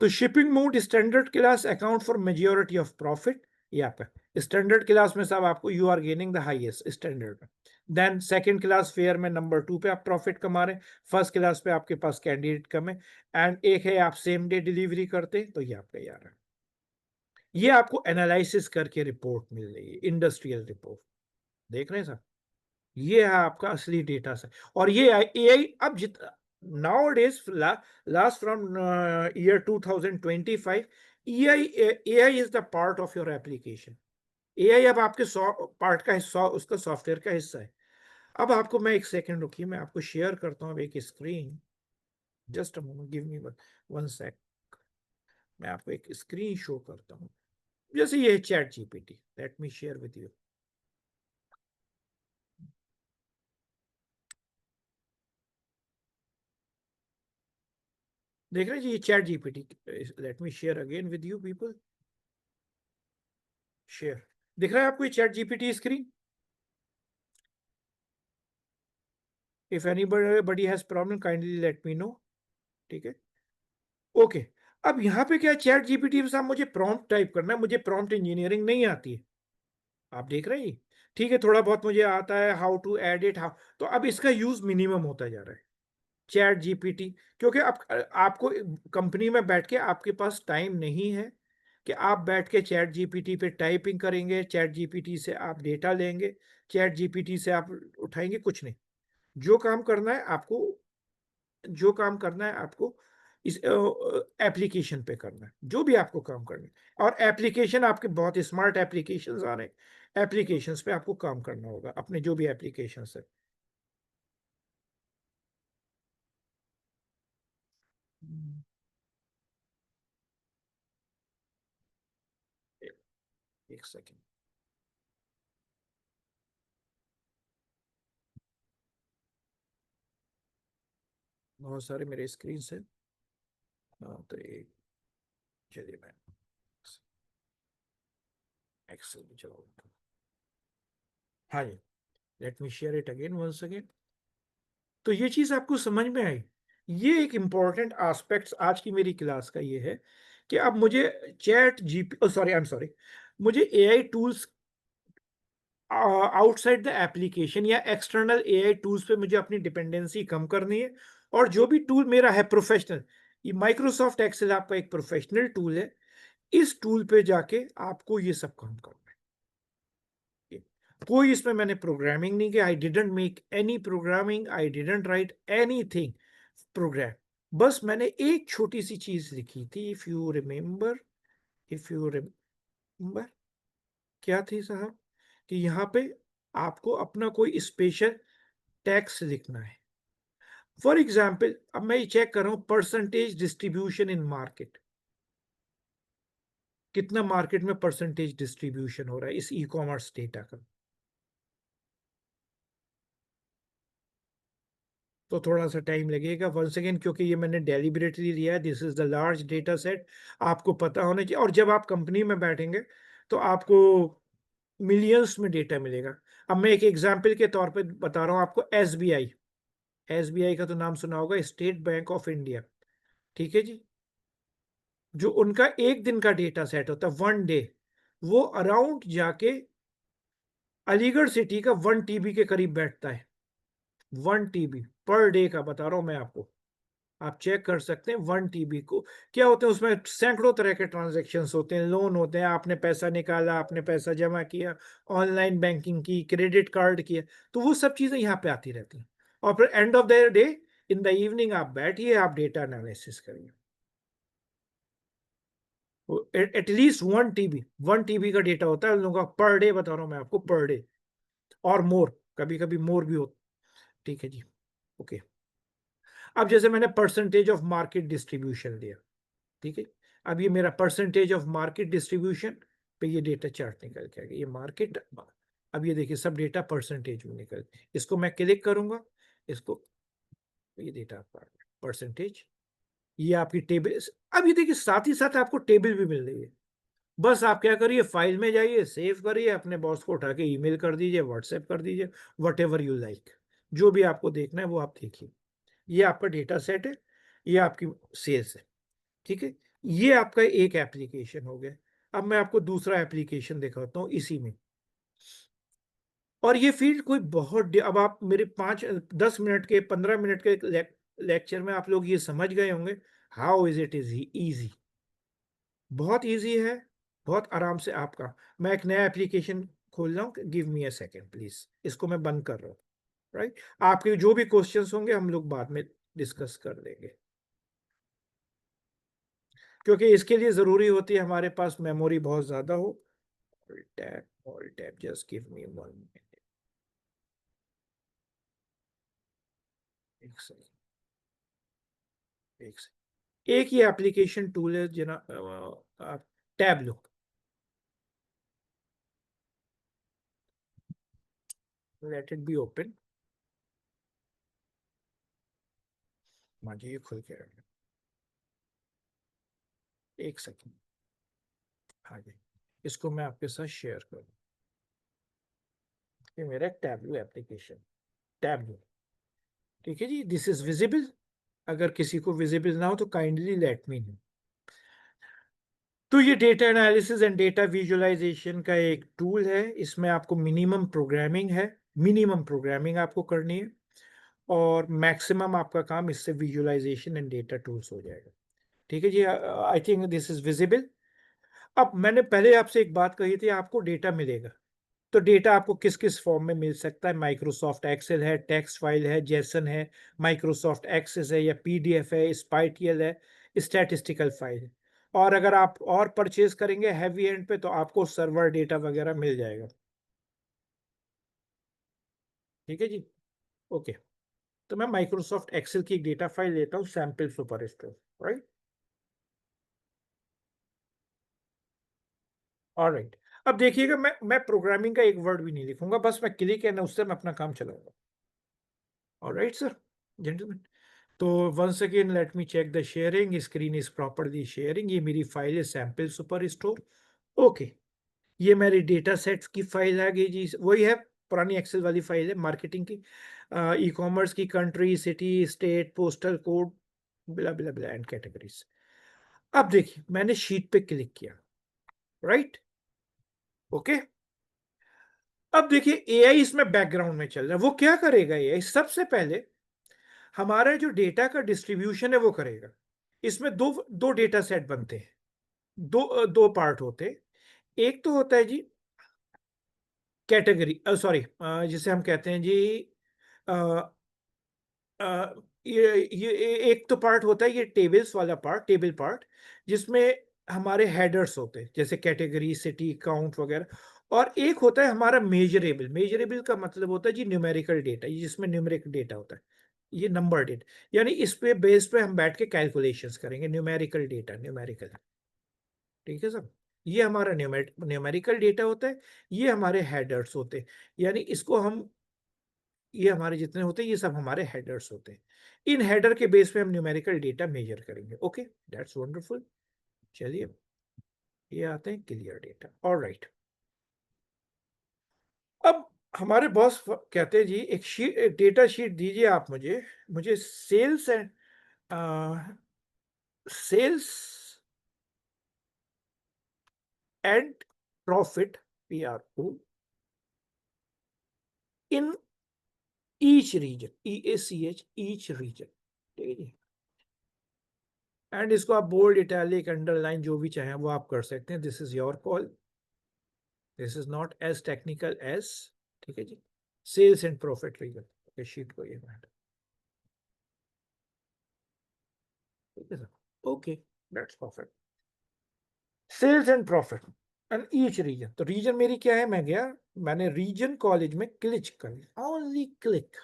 तो shipping mode standard class account for majority of profit. यहाँ पे स्टैंडर्ड क्लास में सब आपको you are gaining the highest standard में। देन सेकंड क्लास फेयर में नंबर 2 पे आप प्रॉफिट कमा रहे हैं, फर्स्ट क्लास पे आपके पास कैंडिडेट कम है, एंड एक है आप सेम डे डिलीवरी करते हैं, तो ये आपका यार है। ये आपको एनालिसिस करके रिपोर्ट मिल रही है, इंडस्ट्रियल रिपोर्ट। देख रहे हैं सर, ये है आपका असली डेटा सेट। और ये एआई अब जितना nowadays last from year 2025 AI is the part of your application। AI अब आपके पार्ट का हिस्सा, उसका सॉफ्टवेयर का हिस्सा है। अब आपको मैं एक सेकंड रुकिए, मैं आपको शेयर करता हूँ एक screen, just a moment, give me one sec. मैं आपको एक स्क्रीन शो करता हूँ, जैसे ये chat GPT, let me share with you. देख रहे हैं जी, ये chat GPT, let me share again with you people, share. दिख रहा है आपको ये chat GPT screen? If anybody has problem kindly let me know, ठीक है, ओके। अब यहाँ पे क्या, चैट जीपीटी में साहब मुझे प्रॉम्प्ट टाइप करना है, मुझे प्रॉम्प्ट इंजीनियरिंग नहीं आती है, आप देख रहे हैं, ठीक है, थोड़ा बहुत मुझे आता है हाउ टू एडिट, हाउ, तो अब इसका यूज मिनिमम होता जा रहा है चैट जीपीटी, क्योंकि अब आपको कंपनी में बैठ के आपके पास टाइम नहीं है कि आप बैठ के चैट जीपीटी पे टाइपिंग करेंगे, चैट जीपीटी से आप डेटा लेंगे, चैट जीपीटी से आप उठाएंगे, कुछ नहीं। जो काम करना है आपको, जो काम करना है आपको इस एप्लीकेशन पे करना है, जो भी आपको काम करना है। और एप्लीकेशन आपके बहुत स्मार्ट एप्लीकेशंस आ रहे हैं, एप्लीकेशंस पे आपको काम करना होगा, अपने जो भी एप्लीकेशंस है। एक सेकेंड, बहुत सारे मेरे स्क्रीन से, हाँ तो एक, चलिए मैं एक्सेल में चलाऊंगा, हाँ जी, let me share it again once again. तो ये चीज आपको समझ में आई, ये एक इंपॉर्टेंट एस्पेक्ट्स आज की मेरी क्लास का ये है कि अब मुझे chat GP, sorry I am sorry, मुझे AI tools outside the application या एक्सटर्नल एआई टूल्स पे मुझे अपनी डिपेंडेंसी कम करनी है। और जो भी टूल मेरा है प्रोफेशनल, ये माइक्रोसॉफ्ट एक्सेल आपका एक प्रोफेशनल टूल है, इस टूल पे जाके आपको ये सब काम करना है। कोई इसमें मैंने प्रोग्रामिंग नहीं किया, I didn't make any programming, I didn't write anything program, बस मैंने एक छोटी सी चीज लिखी थी। इफ यू रिमेंबर क्या थी साहब, कि यहाँ पे आपको अपना कोई स्पेशल टैक्स लिखना है। फॉर एग्जाम्पल, अब मैं ये चेक कर रहा हूं परसेंटेज डिस्ट्रीब्यूशन इन मार्केट, कितना मार्केट में परसेंटेज डिस्ट्रीब्यूशन हो रहा है इस ई कॉमर्स डेटा का। तो थोड़ा सा टाइम लगेगा वंस अगेन, क्योंकि ये मैंने डेलिबरेटली लिया है। This is the large data set, आपको पता होना चाहिए। और जब आप कंपनी में बैठेंगे तो आपको मिलियंस में डेटा मिलेगा। अब मैं एक एग्जांपल के तौर पे बता रहा हूँ आपको। एसबीआई का तो नाम सुना होगा, स्टेट बैंक ऑफ इंडिया, ठीक है जी। जो उनका एक दिन का डेटा सेट होता है, 1 डे, वो अराउंड जाके अलीगढ़ सिटी का 1 TB के करीब बैठता है। 1 TB पर डे का बता रहा हूं मैं आपको, आप चेक कर सकते हैं। 1 TB को क्या होते हैं, उसमें सैकड़ों तरह के ट्रांजैक्शंस होते हैं, लोन होते हैं, आपने पैसा निकाला, आपने पैसा जमा किया, ऑनलाइन बैंकिंग की, क्रेडिट कार्ड किया, तो वो सब चीजें यहाँ पे आती रहती हैं। और फिर end of the day, in the evening आप बैठिए, आप डेटा एनालिसिस करिए। एटलीस्ट 1 TB का डेटा होता है उन लोगों का पर डे, बता रहा हूं मैं आपको, पर डे और मोर, कभी कभी मोर भी होता, ठीक है जी। ओके, अब जैसे मैंने परसेंटेज ऑफ मार्केट डिस्ट्रीब्यूशन दिया, ठीक है। अब ये मेरा परसेंटेज ऑफ मार्केट डिस्ट्रीब्यूशन पे ये डेटा चार्ट निकल के आ गया, ये मार्केट। अब ये देखिए सब डेटा परसेंटेज में निकल, इसको मैं क्लिक करूंगा, इसको, ये डेटा आपका परसेंटेज, ये आपकी टेबल। अब ये देखिए साथ ही साथ आपको टेबल भी मिल रही है। बस आप क्या करिए, फाइल में जाइए, सेव करिए, अपने बॉस को उठा के ईमेल कर दीजिए, व्हाट्सएप कर दीजिए, वट एवर यू लाइक, जो भी आपको देखना है वो आप देखिए। ये आपका डेटा सेट है, ये आपकी सेल्स है, ठीक है। ये आपका एक एप्लीकेशन हो गया। अब मैं आपको दूसरा एप्लीकेशन दिखाता हूँ इसी में। और ये फील्ड कोई बहुत अब आप मेरे 5-10 मिनट के 15 मिनट के लेक्चर में आप लोग ये समझ गए होंगे हाउ इज इजी। बहुत इजी है, बहुत आराम से आपका। मैं एक नया एप्लीकेशन खोल रहा हूँ, give me a second please, इसको मैं बंद कर रहा हूँ, राइट। आपके जो भी क्वेश्चंस होंगे हम लोग बाद में डिस्कस कर लेंगे, क्योंकि इसके लिए जरूरी होती है हमारे पास मेमोरी बहुत ज्यादा हो। All tab, just give me 1 minute. एक सेकंड, एक ही एप्लीकेशन टूल है जना, आप tab low, let it be open. मुझे ये खुल के रखना, एक सेकंड, आगे इसको मैं आपके साथ शेयर करूँ। ये मेरा टैबलू एप्लीकेशन, टैबलू, ठीक है जी। दिस इज विजिबल, अगर किसी को विजिबल ना हो तो काइंडली लेट मी नो। तो ये data analysis and data visualization का एक टूल है। इसमें आपको मिनिमम प्रोग्रामिंग है, मिनिमम प्रोग्रामिंग आपको करनी है, और मैक्सिमम आपका काम इससे विजुअलाइजेशन एंड डेटा टूल्स हो जाएगा, ठीक है जी। I think this is visible. अब मैंने पहले आपसे एक बात कही थी, आपको डेटा मिलेगा, तो डेटा आपको किस किस फॉर्म में मिल सकता है। माइक्रोसॉफ्ट एक्सेल है, टेक्स्ट फाइल है, जेसन है, माइक्रोसॉफ्ट एक्सेस है या पीडीएफ है, स्पाइटियल है, स्टैटिस्टिकल फाइल है। और अगर आप और परचेज करेंगे हैवी एंड पे तो आपको सर्वर डेटा वगैरह मिल जाएगा, ठीक है जी। ओके, तो मैं माइक्रोसॉफ्ट एक्सेल की एक डेटा फाइल लेता हूँ, sample super store, right. Alright, अब देखिएगा, मैं प्रोग्रामिंग का एक वर्ड भी नहीं लिखूंगा, बस मैं क्लिक एंड उससे मैं अपना काम चलाऊंगा। Alright sir, gentleman. तो once again let me check the sharing, screen is properly sharing. ये मेरी फाइल है सैंपल सुपर स्टोर, ओके। ये मेरी डेटा सेट्स की फाइल आ गई जी, वही है पुरानी एक्सेल वाली फाइल है, मार्केटिंग की, ई कॉमर्स की, country, city, state, postal code, बिला बिला बिला एंड कैटेगरीज। अब देखिए मैंने शीट पे क्लिक किया, राइट, ओके। अब देखिए एआई इसमें बैकग्राउंड में चल रहा है। वो क्या करेगा एआई, सबसे पहले हमारा जो डेटा का डिस्ट्रीब्यूशन है वो करेगा। इसमें दो डेटा सेट बनते हैं, दो पार्ट होते हैं। एक तो होता है जी कैटेगरी, सॉरी, जिसे हम कहते हैं जी अ, ये एक तो पार्ट होता है ये टेबल्स वाला पार्ट, टेबल पार्ट, जिसमें हमारे हेडर्स होते हैं जैसे कैटेगरी, सिटी, काउंट वगैरह। और एक होता है हमारा मेजरेबल। मेजरेबल का मतलब होता है जी न्यूमेरिकल डेटा, जिसमें न्यूमेरिक डेटा होता है, ये नंबर डेटा, यानी इस पे बेस पे हम बैठ के कैलकुलेशंस करेंगे, न्यूमेरिकल डेटा, न्यूमेरिकल। ठीक है सर, ये हमारा न्यूमेरिकल डेटा होता है, ये हमारे हेडर्स होते हैं, यानी इसको हम, ये हमारे जितने होते हैं ये सब हमारे हेडर्स होते हैं। इन हेडर के बेस पे हम न्यूमेरिकल डेटा मेजर करेंगे। Okay, that's wonderful. चलिए, ये आते हैं क्लियर डेटा। ऑलराइट, अब हमारे बॉस कहते हैं जी एक डेटा शीट दीजिए आप मुझे, मुझे sales and sales and profit, PRO, in each region, EACH, each region. ठीक है जी, एंड इसको आप बोल्ड, इटैलिक, अंडरलाइन जो भी चाहें वो आप कर सकते हैं, this is your call, this is not as technical as. ठीक है जी, sales and profit region sheet को ये मैटर। ठीक है sir, okay, that's perfect. Sales and profit and each region, तो रीजन मेरी क्या है, मैं गया, मैंने रीजन कॉलेज में क्लिक कर लिया, only click,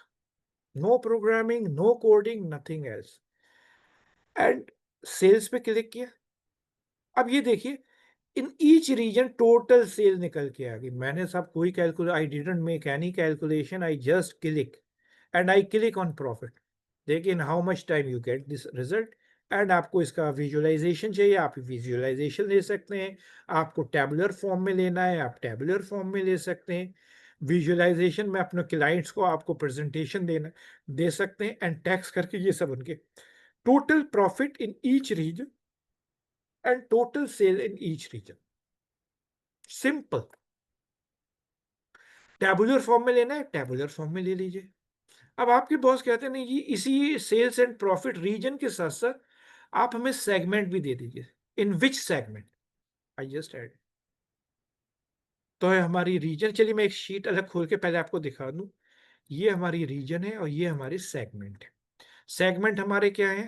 no programming, no coding, nothing else, and sales पे क्लिक किया। अब ये देखिए, in each region total sale निकल के आ गई। मैंने सब कोई calculate, I didn't make any calculation, I just click and I click on profit. देखिए in how much time you get this result. And आपको इसका विजुअलाइजेशन चाहिए, आप विजुअलाइजेशन ले सकते हैं। आपको टैबुलर फॉर्म में लेना है, आप टैबुलर फॉर्म में ले सकते हैं। विजुअलाइजेशन में अपने क्लाइंट्स को आपको प्रेजेंटेशन देना दे सकते हैं, एंड टैक्स करके ये सब उनके total profit in each reason and total sale in each reason. Simple. Tabular form में लेना है, टैबुलर फॉर्म में ले लीजिए। अब आपके बॉस कहते हैं नहीं जी, इसी सेल्स एंड प्रॉफिट रीजन के साथ साथ आप हमें सेगमेंट भी दे दीजिए। In which segment, I just add, तो है हमारी रीजन। चलिए मैं एक शीट अलग खोल के पहले आपको दिखा दूं। ये हमारी रीजन है और ये हमारी सेगमेंट है। सेगमेंट हमारे क्या है,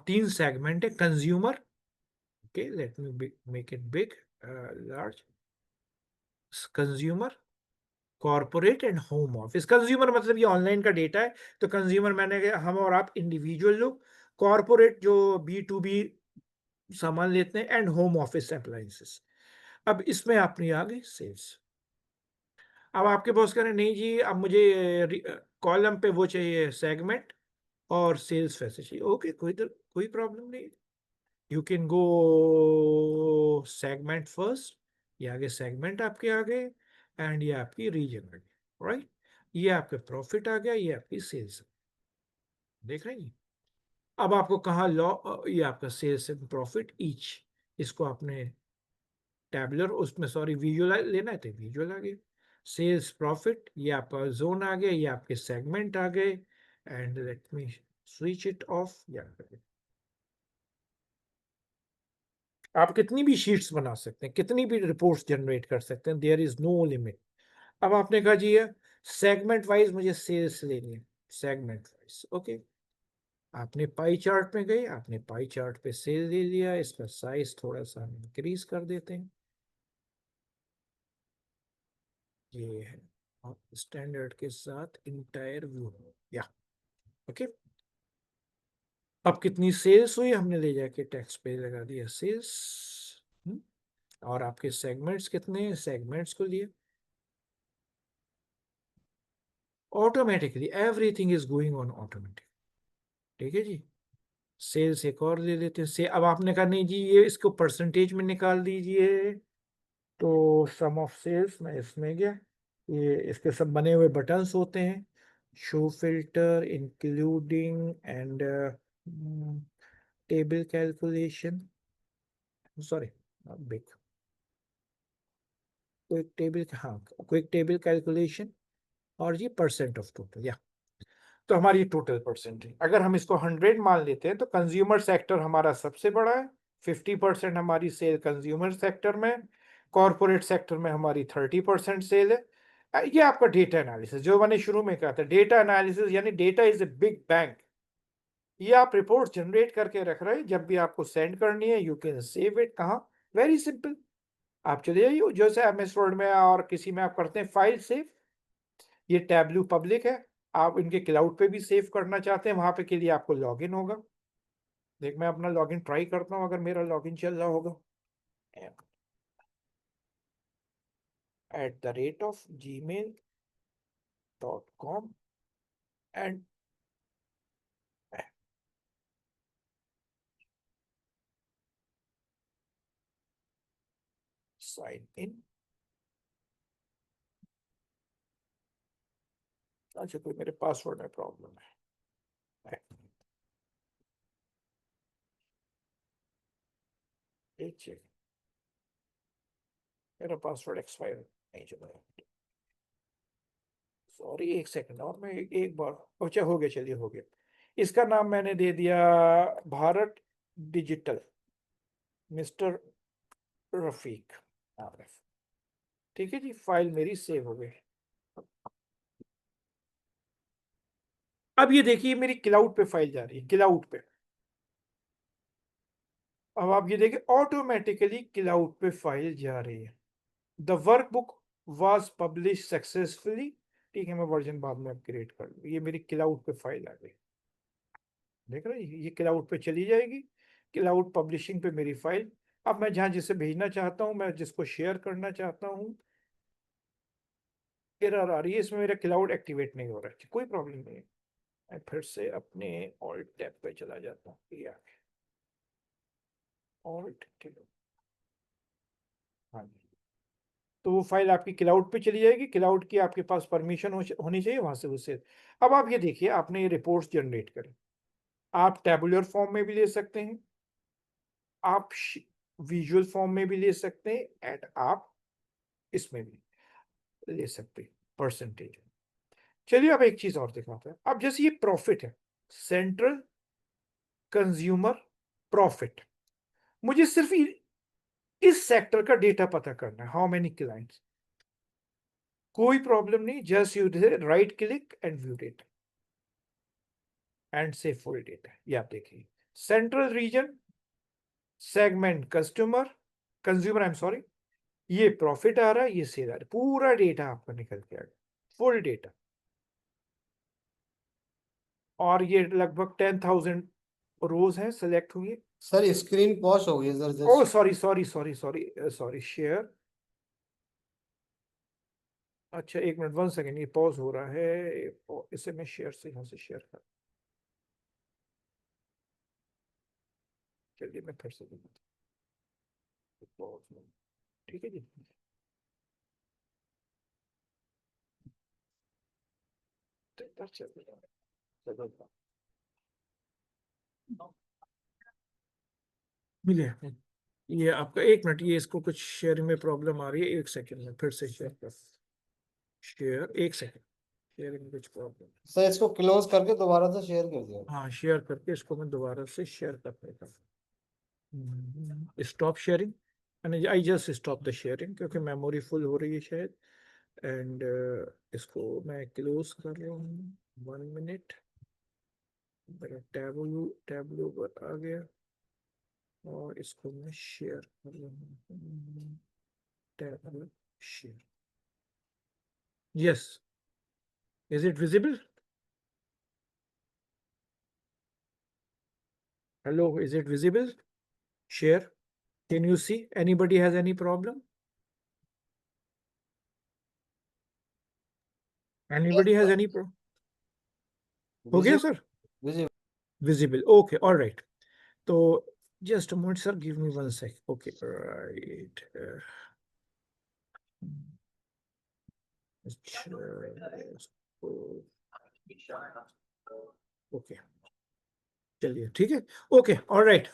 3 सेगमेंट है। Consumer, okay, let me make it big, large. Consumer, corporate and home office. Consumer मतलब ये ऑनलाइन का डेटा है, तो कंज्यूमर मैंने हम और आप इंडिविजुअल लोग। कॉर्पोरेट जो B2B सामान लेते हैं, एंड होम ऑफिस अप्लायंसेस। अब इसमें अपनी आ गई सेल्स। अब आपके बॉस कह रहे हैं नहीं जी, अब मुझे कॉलम पे वो चाहिए सेगमेंट और सेल्स वैसे चाहिए। ओके, कोई प्रॉब्लम नहीं, you can go segment first. ये आगे सेगमेंट आपके आ गए, एंड ये आपकी रीजन आ गई, राइट। ये आपका प्रॉफिट आ गया, ये आपकी सेल्स। देख रहे हैं, अब आपको कहाँ लॉ, ये आपका सेल्स एंड प्रॉफिट ईच, इसको आपने टैबुलर, उसमें सॉरी विजुअल लेना है तो विजुअल आ गया। सेल्स प्रॉफिट, ये आपका जोन आ गया, ये आपके सेगमेंट आ गए, and let me switch it of. या आप कितनी भी शीट्स बना सकते हैं, कितनी भी रिपोर्ट्स जनरेट कर सकते हैं, देयर इज नो लिमिट। अब आपने कहा जी सेगमेंट वाइज मुझे सेल्स लेनी है, सेगमेंट वाइज, ओके। आपने पाई चार्ट में गए, आपने पाई चार्ट पे सेल ले लिया, इसका साइज थोड़ा सा हम इंक्रीज कर देते हैं। ये है स्टैंडर्ड के साथ इंटायर व्यू, या ओके। अब कितनी सेल्स हुई, हमने ले जाके टैक्स पे लगा दिया सेल्स। और आपके सेगमेंट्स कितने हैं, सेगमेंट्स को लिए automatically, everything is going on automatic. ठीक है जी, सेल्स एक और ले लेते हैं से। अब आपने कहा नहीं जी ये इसको परसेंटेज में निकाल दीजिए, तो सम ऑफ सेल्स में इसमें गया, ये इसके सब बने हुए बटन्स होते हैं, show filter, including and table calculation, sorry big, quick table, हाँ क्विक टेबल कैलकुलेशन, और ये परसेंट ऑफ टोटल, या तो हमारी टोटल परसेंट है। अगर हम इसको 100 मान लेते हैं तो कंज्यूमर सेक्टर हमारा सबसे बड़ा है, 50% हमारी सेल कंज्यूमर सेक्टर में, कॉरपोरेट सेक्टर में हमारी 30% सेल है। ये आपका डेटा एनालिसिस, जो मैंने शुरू में कहा था, डेटा एनालिसिस यानी data is a big bank. ये आप रिपोर्ट जनरेट करके रख रहे हैं, जब भी आपको सेंड करनी है यू कैन सेव इट। कहाँ? वेरी सिंपल, आप चले जाइए जैसे MS वर्ड में और किसी में आप करते हैं फाइल सेव, ये टैबलू पब्लिक है, आप इनके क्लाउड पे भी सेव करना चाहते हैं, वहां पे के लिए आपको लॉगिन होगा। देख मैं अपना लॉगिन ट्राई करता हूँ, अगर मेरा लॉगिन चल रहा होगा @gmail.com एंड साइन इन। अच्छा कोई मेरे पासवर्ड में प्रॉब्लम है, एक चेक, मेरा पासवर्ड एक्सपायर नहीं चला, सॉरी एक सेकंड और मैं एक बार, अच्छा हो गया, चलिए हो गया। इसका नाम मैंने दे दिया भारत डिजिटल, मिस्टर रफीक आरिफ। ठीक है जी, फाइल मेरी सेव हो गई। अब ये देखिए मेरी क्लाउड पे फाइल जा रही है, क्लाउड पे। अब आप ये देखिए ऑटोमेटिकली क्लाउड पे फाइल जा रही है। The workbook was publish successfully. ठीक है, मैं वर्जन बाद में अपग्रेड कर लूँ। ये मेरी क्लाउड पे फाइल आ गई, देख रहे हैं, ये क्लाउड पे चली जाएगी, क्लाउड पब्लिशिंग पे मेरी फाइल। अब मैं जहाँ जिसे भेजना चाहता हूँ, मैं जिसको शेयर करना चाहता हूँ, एरर आ रही है, इसमें मेरा क्लाउड एक्टिवेट नहीं हो रहा है, कोई प्रॉब्लम नहीं है। मैं फिर से अपने ऑल्ट टैब पे चला जाता हूँ, ये आ गया ऑल्ट, हाँ जी। तो वो फाइल आपकी क्लाउड पे चली जाएगी, क्लाउड की आपके पास परमिशन होनी चाहिए वहां से उससे। अब आप ये देखिए, आपने ये रिपोर्ट्स जनरेट करें, आप टेबुलर फॉर्म में भी ले सकते हैं, आप विजुअल फॉर्म में भी ले सकते हैं, एंड आप इसमें भी ले सकते हैं परसेंटेज। चलिए अब एक चीज और दिखाते हैं। अब जैसे ये प्रॉफिट है, सेंट्रल कंज्यूमर प्रॉफिट, मुझे सिर्फ इस सेक्टर का डेटा पता करना है, हाउ मेनी क्लाइंट्स। कोई प्रॉब्लम नहीं, just you right click and view data and से फुल डेटा। ये आप देखिए, central region, segment consumer I am sorry, ये प्रॉफिट आ रहा है, ये सेल आ रहा है, पूरा डेटा आपका निकल के आ गया, फुल डेटा। और ये लगभग 10,000 रोज हैं सिलेक्ट हुई। सर स्क्रीन पॉज हो गई सर, ओ जस्ट सॉरी शेयर। अच्छा एक मिनट, 1 सेकेंड, ये पॉज हो रहा है, इसे मैं शेयर से यहाँ से शेयर कर, चलिए मैं फिर से पॉज, ठीक है जी। मिले, ये आपका, एक मिनट, ये इसको कुछ शेयरिंग में प्रॉब्लम आ रही है, एक सेकंड में फिर से शेयर कर, शेयर, एक सेकंड, शेयरिंग में कुछ प्रॉब्लम। सर इसको क्लोज करके दोबारा से शेयर कर दिया। हाँ शेयर करके इसको मैं दोबारा से शेयर कर देता हूँ, stop sharing, and I just stop the sharing क्योंकि मेमोरी फुल हो रही है शायद। एंड इसको मैं क्लोज कर रहा हूँ, 1 मिनट, मेरा टैबलू पर आ गया, और इसको मैं शेयर कर रहा हूँ, tableau share, yes, is it visible? Hello, is it visible? Share. Can you see? Anybody has any problem? Anybody has any problem? हो गया sir? Visible. Visible. Okay, all right. So just a moment, sir. Give me 1 sec. Okay, right. Okay. चलिए ठीक है, okay, all right,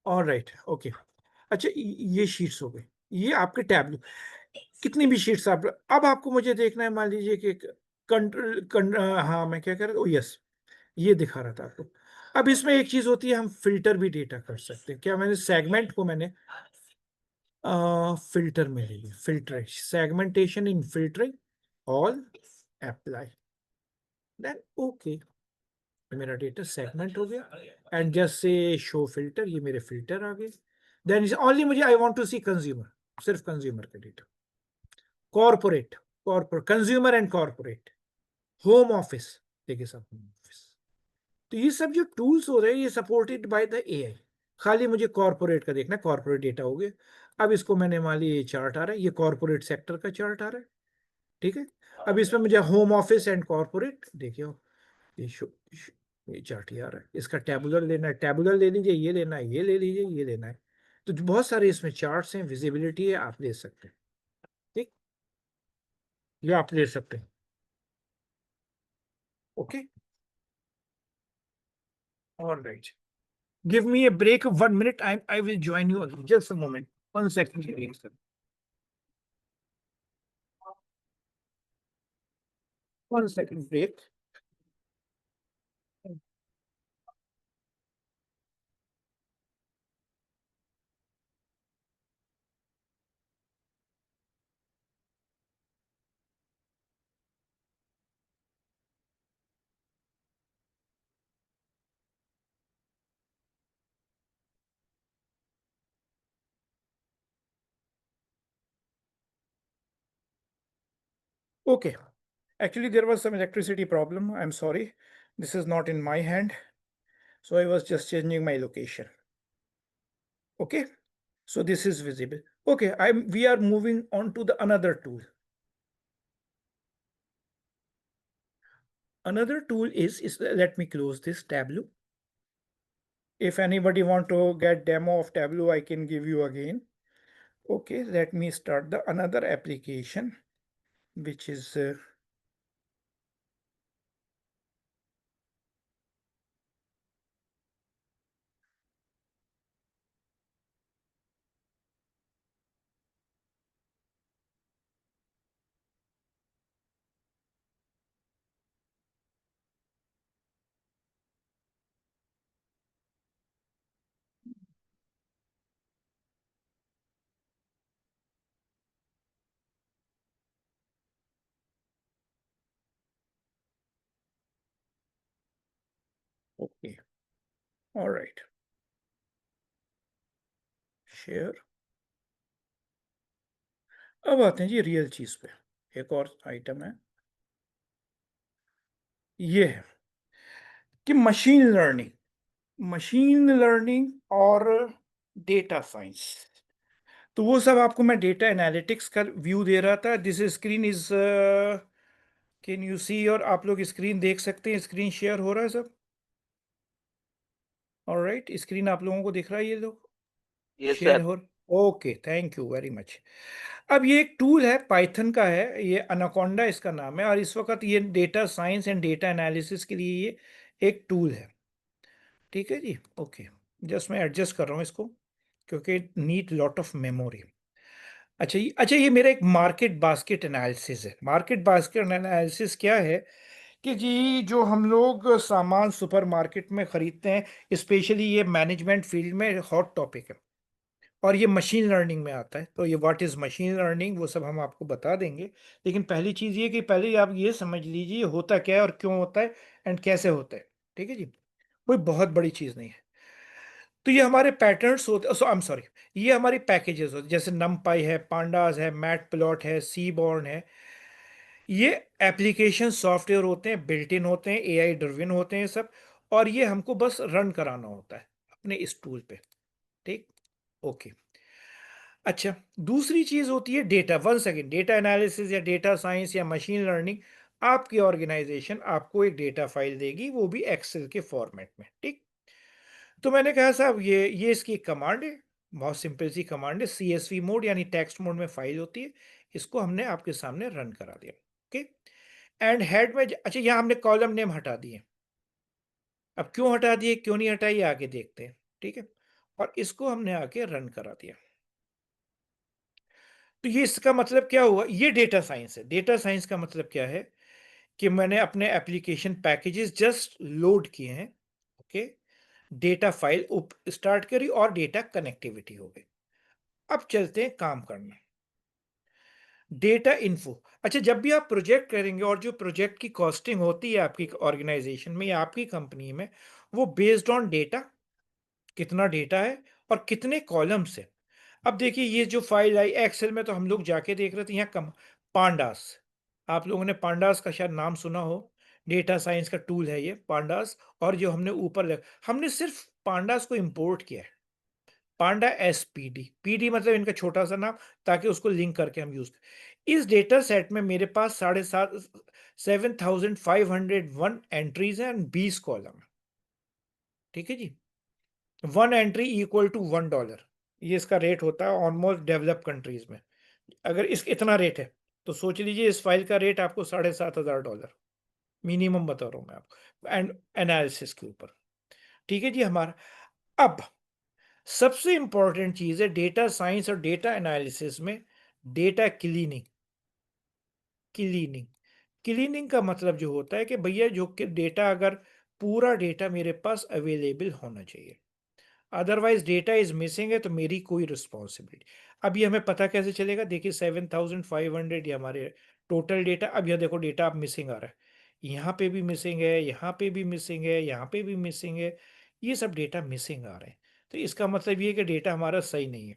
all right, okay. अच्छा ये sheets हो गए, ये आपके टैबलू, कितनी भी शीट्स आप, अब आपको मुझे देखना है, मान लीजिए कि हाँ मैं क्या कर रहा था, यस, ये दिखा रहा था आपको। अब इसमें एक चीज होती है, हम फिल्टर भी डेटा कर सकते हैं। क्या मैंने सेगमेंट को मैंने फिल्टर में ले लिया, filter segmentation in filtering all apply, then okay, मेरा डेटा सेगमेंट हो गया एंड जस्ट से शो फिल्टर, ये मेरे फिल्टर आ गए। देन इज ओनली मुझे I want to see consumer, सिर्फ कंज्यूमर का data, corporate, consumer and corporate, home office, देखिए सब होम ऑफिस। तो ये सब जो टूल्स हो रहे हैं ये सपोर्टेड बाय द एआई। खाली मुझे कॉर्पोरेट का देखना है, कॉर्पोरेट डेटा हो गया। अब इसको मैंने मान लिया, ये चार्ट आ रहा है, ये कॉर्पोरेट सेक्टर का चार्ट आ रहा है, ठीक है। अब इसमें मुझे होम ऑफिस एंड कॉर्पोरेट देखिए, ये ये चार्ट ये आ रहा है, इसका टैबुलर लेना है, टैबुलर ले लीजिए, ये लेना है, ये ले लीजिए, ये लेना है। तो जो बहुत सारे इसमें चार्ट्स हैं, विजिबिलिटी है, आप ले सकते हैं, ठीक, ये आप ले सकते हैं, okay, alright. Give me a break of 1 minute. I will join you again. Just a moment. 1 second. Please, sir. 1 second break. Okay. Actually, there was some electricity problem. I'm sorry. This is not in my hand. So I was just changing my location. Okay. So this is visible. Okay. We are moving on to the another tool. Another tool is let me close this Tableau. If anybody want to get demo of Tableau, I can give you again. Okay. Let me start the another application, which is okay. All right. Share. अब आते हैं जी real चीज पे। एक और item है, ये है कि मशीन लर्निंग और डेटा साइंस। तो वो सब आपको मैं डेटा एनालिटिक्स का व्यू दे रहा था। This screen is can you see, और आप लोग स्क्रीन देख सकते हैं, स्क्रीन शेयर हो रहा है सब, ऑलराइट। स्क्रीन आप लोगों को दिख रहा है, ये लोग शेयर हो, okay, thank you very much. अब ये एक टूल है, पाइथन का है, ये अनाकोंडा इसका नाम है, और इस वक्त ये data science and data analysis के लिए ये एक टूल है, ठीक है जी, ओके। जस्ट मैं एडजस्ट कर रहा हूँ इसको, क्योंकि नीड लॉट ऑफ मेमोरी। अच्छा, ये मेरा एक मार्केट बास्केट एनालिसिस है। मार्केट बास्केट एनालिसिस क्या है कि जी, जो हम लोग सामान सुपरमार्केट में खरीदते हैं, स्पेशली ये मैनेजमेंट फील्ड में हॉट टॉपिक है, और ये मशीन लर्निंग में आता है। तो ये व्हाट इज़ मशीन लर्निंग, वो सब हम आपको बता देंगे। लेकिन पहली चीज़ ये कि पहले आप ये समझ लीजिए होता क्या है और क्यों होता है एंड कैसे होता है, ठीक है जी, कोई बहुत बड़ी चीज़ नहीं है। तो ये हमारे पैटर्न्स होते, सो आई एम सॉरी, ये हमारी पैकेजेस होते, जैसे नमपाई है, पांडास है, मैट प्लॉट है, सीबॉर्न है। ये एप्लीकेशन सॉफ्टवेयर होते हैं, बिल्ट इन होते हैं, एआई ड्रिवन होते हैं सब, और ये हमको बस रन कराना होता है अपने इस टूल पे, ठीक, ओके। अच्छा, दूसरी चीज होती है data. One second, data analysis या डेटा साइंस या मशीन लर्निंग, आपकी ऑर्गेनाइजेशन आपको एक डेटा फाइल देगी, वो भी एक्सेल के फॉर्मेट में, ठीक। तो मैंने कहा साहब, ये इसकी कमांड है, बहुत सिंपल सी कमांड है, CSV मोड यानी टेक्स्ट मोड में फाइल होती है, इसको हमने आपके सामने रन करा दिया, ओके। एंड हेड में अच्छा, यहाँ हमने कॉलम नेम हटा दिए। अब क्यों हटा दिए, क्यों नहीं हटाइए, आगे देखते हैं, ठीक है। और इसको हमने आके रन करा दिया। तो ये इसका मतलब क्या हुआ, ये डेटा साइंस है। डेटा साइंस का मतलब क्या है कि मैंने अपने एप्लीकेशन पैकेजेस जस्ट लोड किए हैं, ओके, डेटा फाइल स्टार्ट करी और डेटा कनेक्टिविटी हो गई। अब चलते हैं काम करना। Data info. अच्छा, जब भी आप प्रोजेक्ट करेंगे और जो प्रोजेक्ट की कॉस्टिंग होती है आपकी ऑर्गेनाइजेशन में या आपकी कंपनी में, वो बेस्ड ऑन डेटा, कितना डेटा है और कितने कॉलम्स है। अब देखिए ये जो फाइल आई एक्सेल में, तो हम लोग जाके देख रहे थे यहाँ कम पांडास। आप लोगों ने पांडास का शायद नाम सुना हो। डेटा साइंस का टूल है ये पांडास। और जो हमने हमने सिर्फ पांडास को इंपोर्ट किया है। पांडा एसपीडी, पीडी मतलब इनका छोटा सा नाम, ताकि उसको लिंक करके हम यूज करें। इस डेटा सेट में मेरे पास 7501 एंट्रीज हैं, 20 कॉलम है। ठीक है जी। 1 एंट्री इक्वल टू $1, ये इसका रेट होता है ऑलमोस्ट डेवलप कंट्रीज में। अगर इस इतना रेट है तो सोच लीजिए इस फाइल का रेट आपको $7500 मिनिमम बता रहा हूं मैं आपको, एंड एनालिसिस के ऊपर। ठीक है जी। हमारा अब सबसे इंपॉर्टेंट चीज है डेटा साइंस और डेटा एनालिसिस में डेटा क्लीनिंग। क्लीनिंग क्लीनिंग का मतलब जो होता है कि भैया जो कि डेटा, अगर पूरा डेटा मेरे पास अवेलेबल होना चाहिए, अदरवाइज डेटा इज मिसिंग है तो मेरी कोई रिस्पॉन्सिबिलिटी। अब ये हमें पता कैसे चलेगा? देखिए 7500 ये हमारे टोटल डेटा। अब यह देखो डेटा अब मिसिंग आ रहा है, यहाँ पे भी मिसिंग है, यहाँ पे भी मिसिंग है, यहाँ पे भी मिसिंग है। ये सब डेटा मिसिंग आ रहे हैं, तो इसका मतलब ये है कि डेटा हमारा सही नहीं है।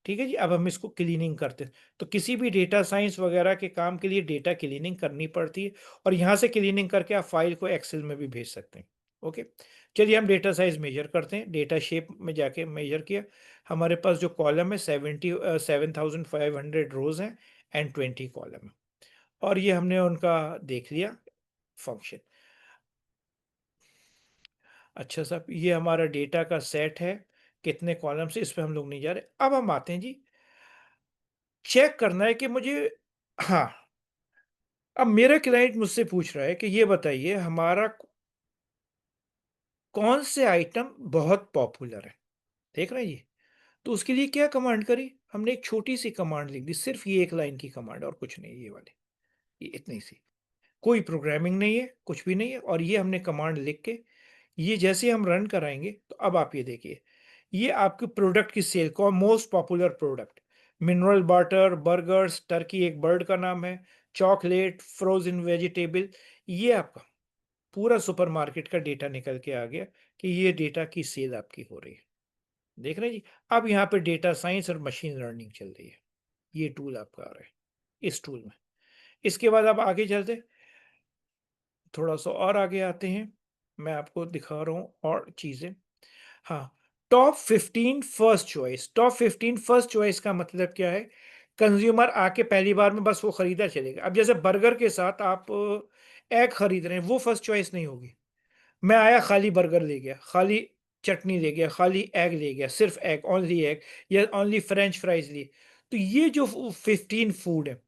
ठीक है जी। अब हम इसको क्लीनिंग करते हैं, तो किसी भी डेटा साइंस वगैरह के काम के लिए डेटा क्लीनिंग करनी पड़ती है, और यहाँ से क्लीनिंग करके आप फाइल को एक्सेल में भी भेज सकते हैं। ओके, चलिए हम डेटा साइज मेजर करते हैं। डेटा शेप में जाके मेजर किया, हमारे पास जो कॉलम है 7500 रोज हैं एंड 20 कॉलम है, और ये हमने उनका देख लिया फंक्शन। अच्छा साहब, ये हमारा डेटा का सेट है, कितने कॉलम से, इस पर हम लोग नहीं जा रहे। अब हम आते हैं जी, चेक करना है कि मुझे, हाँ, अब मेरा क्लाइंट मुझसे पूछ रहा है कि ये बताइए हमारा कौन से आइटम बहुत पॉपुलर है। देख रहे हैं जी। तो उसके लिए क्या कमांड करी हमने? एक छोटी सी कमांड लिख दी, सिर्फ ये एक लाइन की कमांड और कुछ नहीं, ये वाली, ये इतनी सी, कोई प्रोग्रामिंग नहीं है, कुछ भी नहीं है। और ये हमने कमांड लिख के, ये जैसे हम रन कराएंगे, तो अब आप ये देखिए, ये आपके प्रोडक्ट की सेल को, most popular product, mineral water, burgers, Turkey एक बर्ड का नाम है, चॉकलेट, फ्रोजन वेजिटेबल, ये आपका पूरा सुपरमार्केट का डेटा निकल के आ गया कि ये डेटा की सेल आपकी हो रही है। देख रहे हैं जी। अब यहाँ पे डेटा साइंस और मशीन लर्निंग चल रही है, ये टूल आपका आ रहा है इस टूल में। इसके बाद आप आगे चलते, थोड़ा सा और आगे आते हैं, मैं आपको दिखा रहा हूँ और चीजें। हाँ, top 15 first choice. Top 15 first choice का मतलब क्या है? कंज्यूमर आके पहली बार में बस वो खरीदा चलेगा। अब जैसे बर्गर के साथ आप एग खरीद रहे हैं, वो फर्स्ट चॉइस नहीं होगी। मैं आया खाली बर्गर ले गया, खाली चटनी ले गया, खाली एग ले गया, सिर्फ एग, ओनली एग, या ओनली फ्रेंच फ्राइज लिए। तो ये जो 15 फूड है,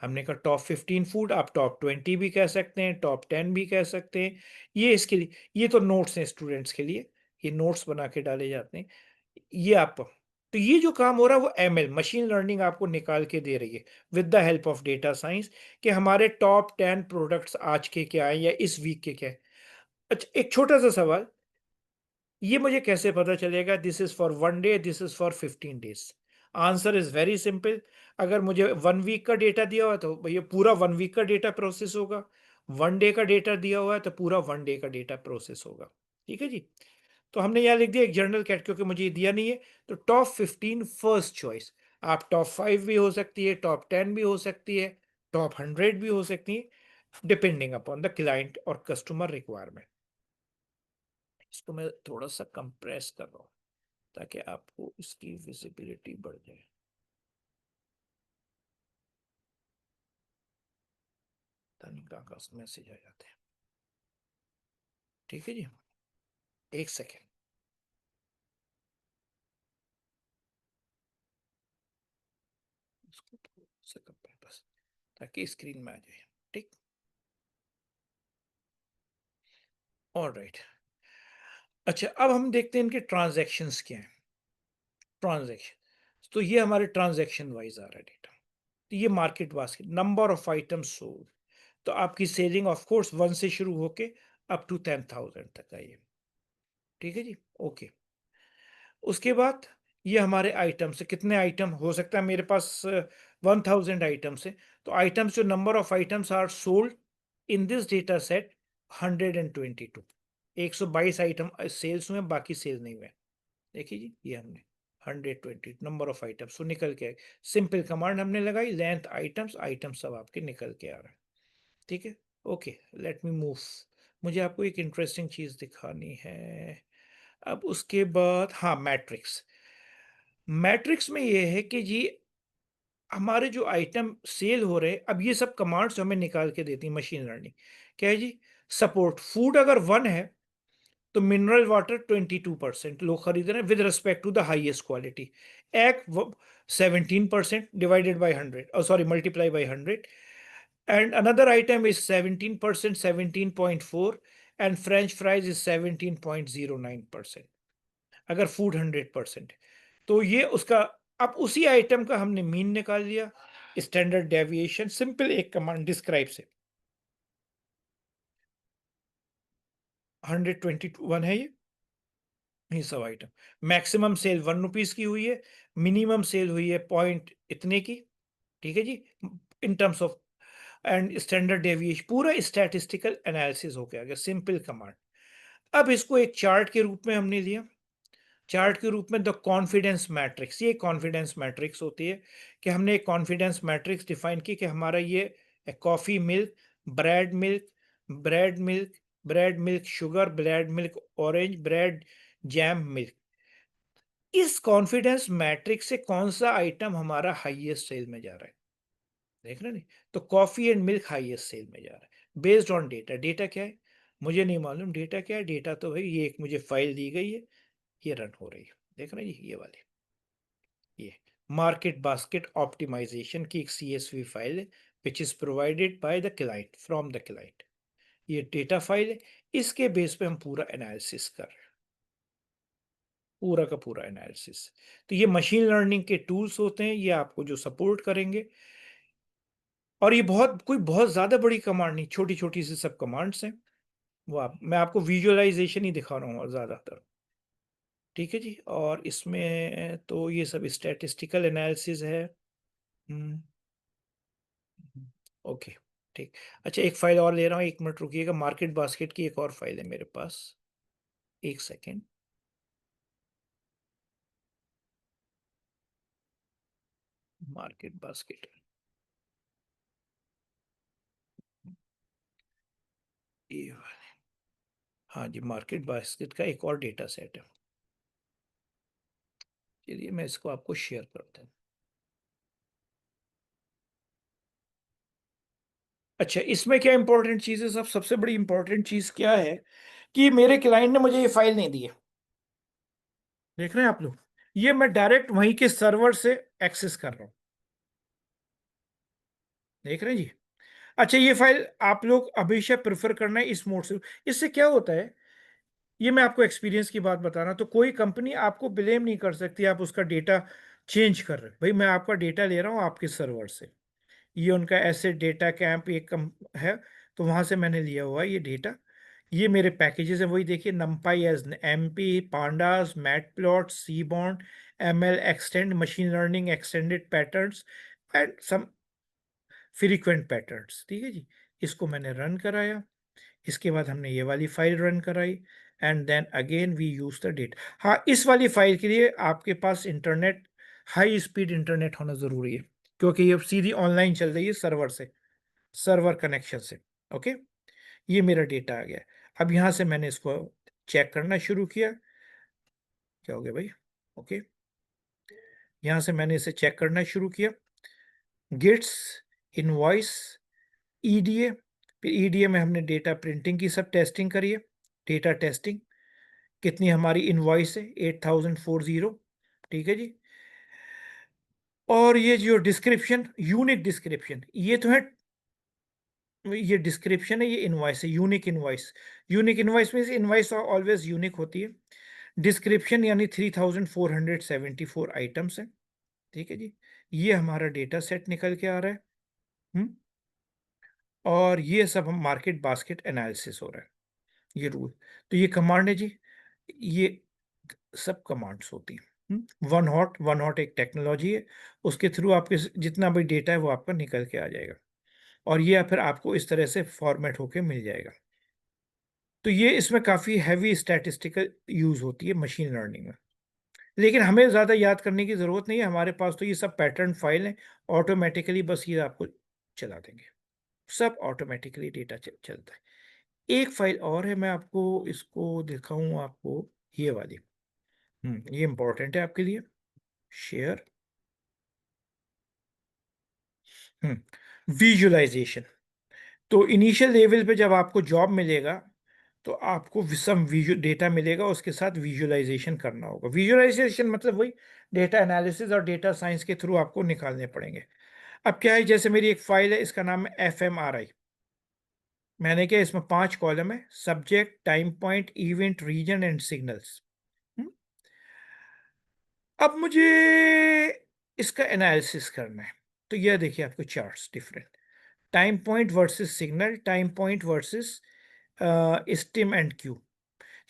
हमने कहा टॉप 15 फूड, आप टॉप 20 भी कह सकते हैं, टॉप 10 भी कह सकते हैं। ये इसके लिए, ये तो नोट्स हैं स्टूडेंट्स के लिए, ये नोट्स बना के डाले जाते हैं। ये आप, तो ये जो काम हो रहा है वो एमएल, मशीन लर्निंग आपको निकाल के दे रही है with the help of data science, कि हमारे टॉप 10 प्रोडक्ट्स आज के क्या है या इस वीक के क्या है। अच्छा, एक छोटा सा सवाल, ये मुझे कैसे पता चलेगा this is for 1 day, this is for 15 days? Answer is very simple. अगर मुझे 1 वीक का डेटा दिया हुआ तो भैया पूरा 1 वीक का डेटा प्रोसेस होगा, 1 डे का डेटा दिया हुआ है तो पूरा 1 डे का डेटा प्रोसेस होगा। ठीक है जी। तो हमने यहाँ लिख दिया एक जनरल कैट, क्योंकि मुझे ये दिया नहीं है, तो टॉप 15 फर्स्ट चॉइस। आप टॉप 5 भी हो सकती है, टॉप 10 भी हो सकती है, टॉप 100 भी हो सकती है, डिपेंडिंग अपॉन द क्लाइंट और कस्टमर रिक्वायरमेंट। इसको मैं थोड़ा सा कंप्रेस कर रहा हूँ ताकि आपको इसकी विजिबिलिटी बढ़ जाए। तनिका का मैसेज आ जाते हैं। ठीक है जी, एक सेकेंड। इसको थोड़ा सा कंप्रेस, बस ताकि स्क्रीन में आ जाए। ठीक, ऑलराइट। अच्छा, अब हम देखते हैं इनके ट्रांजैक्शंस क्या हैं। ट्रांजैक्शन, तो ये हमारे ट्रांजैक्शन वाइज आ रहा है डेटा। तो ये market basket, number of items sold, तो आपकी सेलिंग ऑफ कोर्स 1 से शुरू होके अप टू 10,000 तक आई है। ठीक है जी, ओके। उसके बाद ये हमारे आइटम्स, कितने आइटम हो सकता है मेरे पास 1000 आइटम्स है, तो आइटम्स, जो number of items are sold in this data set 122, 122 item sales हुए, बाकी सेल नहीं हुए। देखिए जी, ये हमने 120 नंबर ऑफ आइटम्स, तो निकल के आए। सिंपल कमांड हमने लगाई, लेंथ आइटम्स, आइटम्स सब आपके निकल के आ रहा है। ठीक है, ओके, लेट मी मूव। मुझे आपको एक इंटरेस्टिंग चीज दिखानी है। अब उसके बाद, हाँ, मैट्रिक्स। मैट्रिक्स में ये है कि जी हमारे जो आइटम सेल हो रहे हैं, अब ये सब कमांड्स हमें निकाल के देती है मशीन लर्निंग। क्या है जी? सपोर्ट फूड अगर 1 है तो मिनरल वाटर 22% लोग खरीद रहे हैं with respect to the highest quality. एग 17% divided by 100, sorry, multiply by 100, and another item is 17%, 17.4, and French fries is 17.09%। अगर फूड 100% तो ये उसका, अब उसी आइटम का हमने मीन निकाल लिया, स्टैंडर्ड डेविएशन, सिंपल एक कमांड डिस्क्राइब से। 121 है ये सब आइटम। मैक्सिमम सेल 1 रुपीज की हुई है, मिनिमम सेल हुई है पॉइंट इतने की। ठीक है जी, in terms of, and standard deviation, पूरा स्टैटिस्टिकल एनालिसिस हो गया, सिंपल कमांड। अब इसको एक चार्ट के रूप में हमने लिया, चार्ट के रूप में द कॉन्फिडेंस मैट्रिक्स। ये कॉन्फिडेंस मैट्रिक्स होती है कि हमने एक कॉन्फिडेंस मैट्रिक्स डिफाइन की कि हमारा ये coffee milk, bread milk, bread milk, bread milk sugar, bread milk orange, bread jam milk. इस कॉन्फिडेंस मैट्रिक्स से कौन सा आइटम हमारा हाईएस्ट सेल में जा रहा है, देख रहे नहीं? तो coffee and milk highest sale में जा रहा है बेस्ड ऑन डेटा। डेटा क्या है मुझे नहीं मालूम, डेटा क्या है? डेटा तो भाई ये एक मुझे फाइल दी गई है, ये रन हो रही है, देख रहे हैं जी, ये वाली, ये मार्केट बास्केट ऑप्टिमाइजेशन की एक CSV फाइल है which is provided by the client, from the client. ये डेटा फाइल है, इसके बेस पे हम पूरा एनालिसिस कर रहे हैं, पूरा का पूरा एनालिसिस। तो ये मशीन लर्निंग के टूल्स होते हैं, ये आपको जो सपोर्ट करेंगे। और ये कोई बहुत ज्यादा बड़ी कमांड नहीं, छोटी छोटी सी सब कमांड्स हैं, वो मैं आपको विजुअलाइजेशन ही दिखा रहा हूँ ज्यादातर। ठीक है जी, और इसमें तो ये सब स्टैटिस्टिकल एनालिसिस है। हम्म, ओके, ठीक। अच्छा, एक फाइल और ले रहा हूँ, 1 मिनट रुकिएगा। मार्केट बास्केट की एक और फाइल है मेरे पास, 1 सेकेंड। मार्केट बास्केट, ये वाली। हाँ जी, मार्केट बास्केट का एक और डेटा सेट है, चलिए मैं इसको आपको शेयर करता हूँ। अच्छा, इसमें क्या इंपॉर्टेंट चीज है? सबसे बड़ी इंपॉर्टेंट चीज क्या है कि मेरे क्लाइंट ने मुझे ये फाइल नहीं दी है, देख रहे हैं आप लोग? ये मैं डायरेक्ट वहीं के सर्वर से एक्सेस कर रहा हूं, देख रहे हैं जी? अच्छा, ये फाइल आप लोग हमेशा प्रेफर करना है इस मोड से। इससे क्या होता है, ये मैं आपको एक्सपीरियंस की बात बता रहा हूं, तो कोई कंपनी आपको ब्लेम नहीं कर सकती आप उसका डेटा चेंज कर रहे हो। भाई मैं आपका डेटा ले रहा हूं आपके सर्वर से, ये उनका एसेट डेटा कैंप एक कम है, तो वहां से मैंने लिया हुआ है ये डेटा। ये मेरे पैकेजेस है, वही देखिए, NumPy as MP, pandas, matplot, seaborn, ML extend, machine learning extended patterns, and some frequent patterns. ठीक है जी, इसको मैंने रन कराया, इसके बाद हमने ये वाली फाइल रन कराई, and then again we use the data. हाँ, इस वाली फाइल के लिए आपके पास इंटरनेट, हाई स्पीड इंटरनेट होना जरूरी है, क्योंकि ये सीधी ऑनलाइन चल रही है सर्वर से, सर्वर कनेक्शन से। ओके, ये मेरा डेटा आ गया। अब यहाँ से मैंने इसको चेक करना शुरू किया, क्या हो गया भाई? ओके, यहाँ से मैंने इसे चेक करना शुरू किया, गिट्स, इनवॉइस, EDA। फिर EDA में हमने डेटा प्रिंटिंग की सब टेस्टिंग करी है, डेटा टेस्टिंग। कितनी हमारी इनवॉइस है? 8040। ठीक है जी, और ये जो डिस्क्रिप्शन, यूनिक डिस्क्रिप्शन, ये तो है, ये डिस्क्रिप्शन है, ये इनवॉइस है, unique invoice. Unique invoice means invoice always unique होती है। डिस्क्रिप्शन यानी 3474 आइटम्स है। ठीक है जी, ये हमारा डेटा सेट निकल के आ रहा है। और ये सब हम मार्केट बास्केट एनालिसिस हो रहा है, ये रूल। तो ये कमांड है जी, ये सब कमांड्स होती हैं। वन हॉट एक टेक्नोलॉजी है, उसके थ्रू आपके जितना भी डेटा है वो आपका निकल के आ जाएगा और ये फिर आपको इस तरह से फॉर्मेट होके मिल जाएगा। तो ये इसमें काफ़ी हैवी स्टैटिस्टिकल यूज़ होती है मशीन लर्निंग में, लेकिन हमें ज़्यादा याद करने की ज़रूरत नहीं है, हमारे पास तो ये सब पैटर्न फाइल हैं, ऑटोमेटिकली बस ये आपको चला देंगे, सब ऑटोमेटिकली डेटा चलता है। एक फाइल और है, मैं आपको इसको दिखाऊं आपको, ये वाली। ये इंपॉर्टेंट है आपके लिए। Share visualization. तो इनिशियल लेवल पे जब आपको जॉब मिलेगा तो आपको सम डेटा मिलेगा, उसके साथ विजुअलाइजेशन करना होगा। विजुअलाइजेशन मतलब वही डेटा एनालिसिस और डेटा साइंस के थ्रू आपको निकालने पड़ेंगे। अब क्या है, जैसे मेरी एक फाइल है, इसका नाम है FMRI। मैंने क्या, इसमें 5 कॉलम है, subject, time point, event, region and signals. अब मुझे इसका एनालिसिस करना है, तो यह देखिए आपको charts different, time point versus signal, time point versus stim and cue.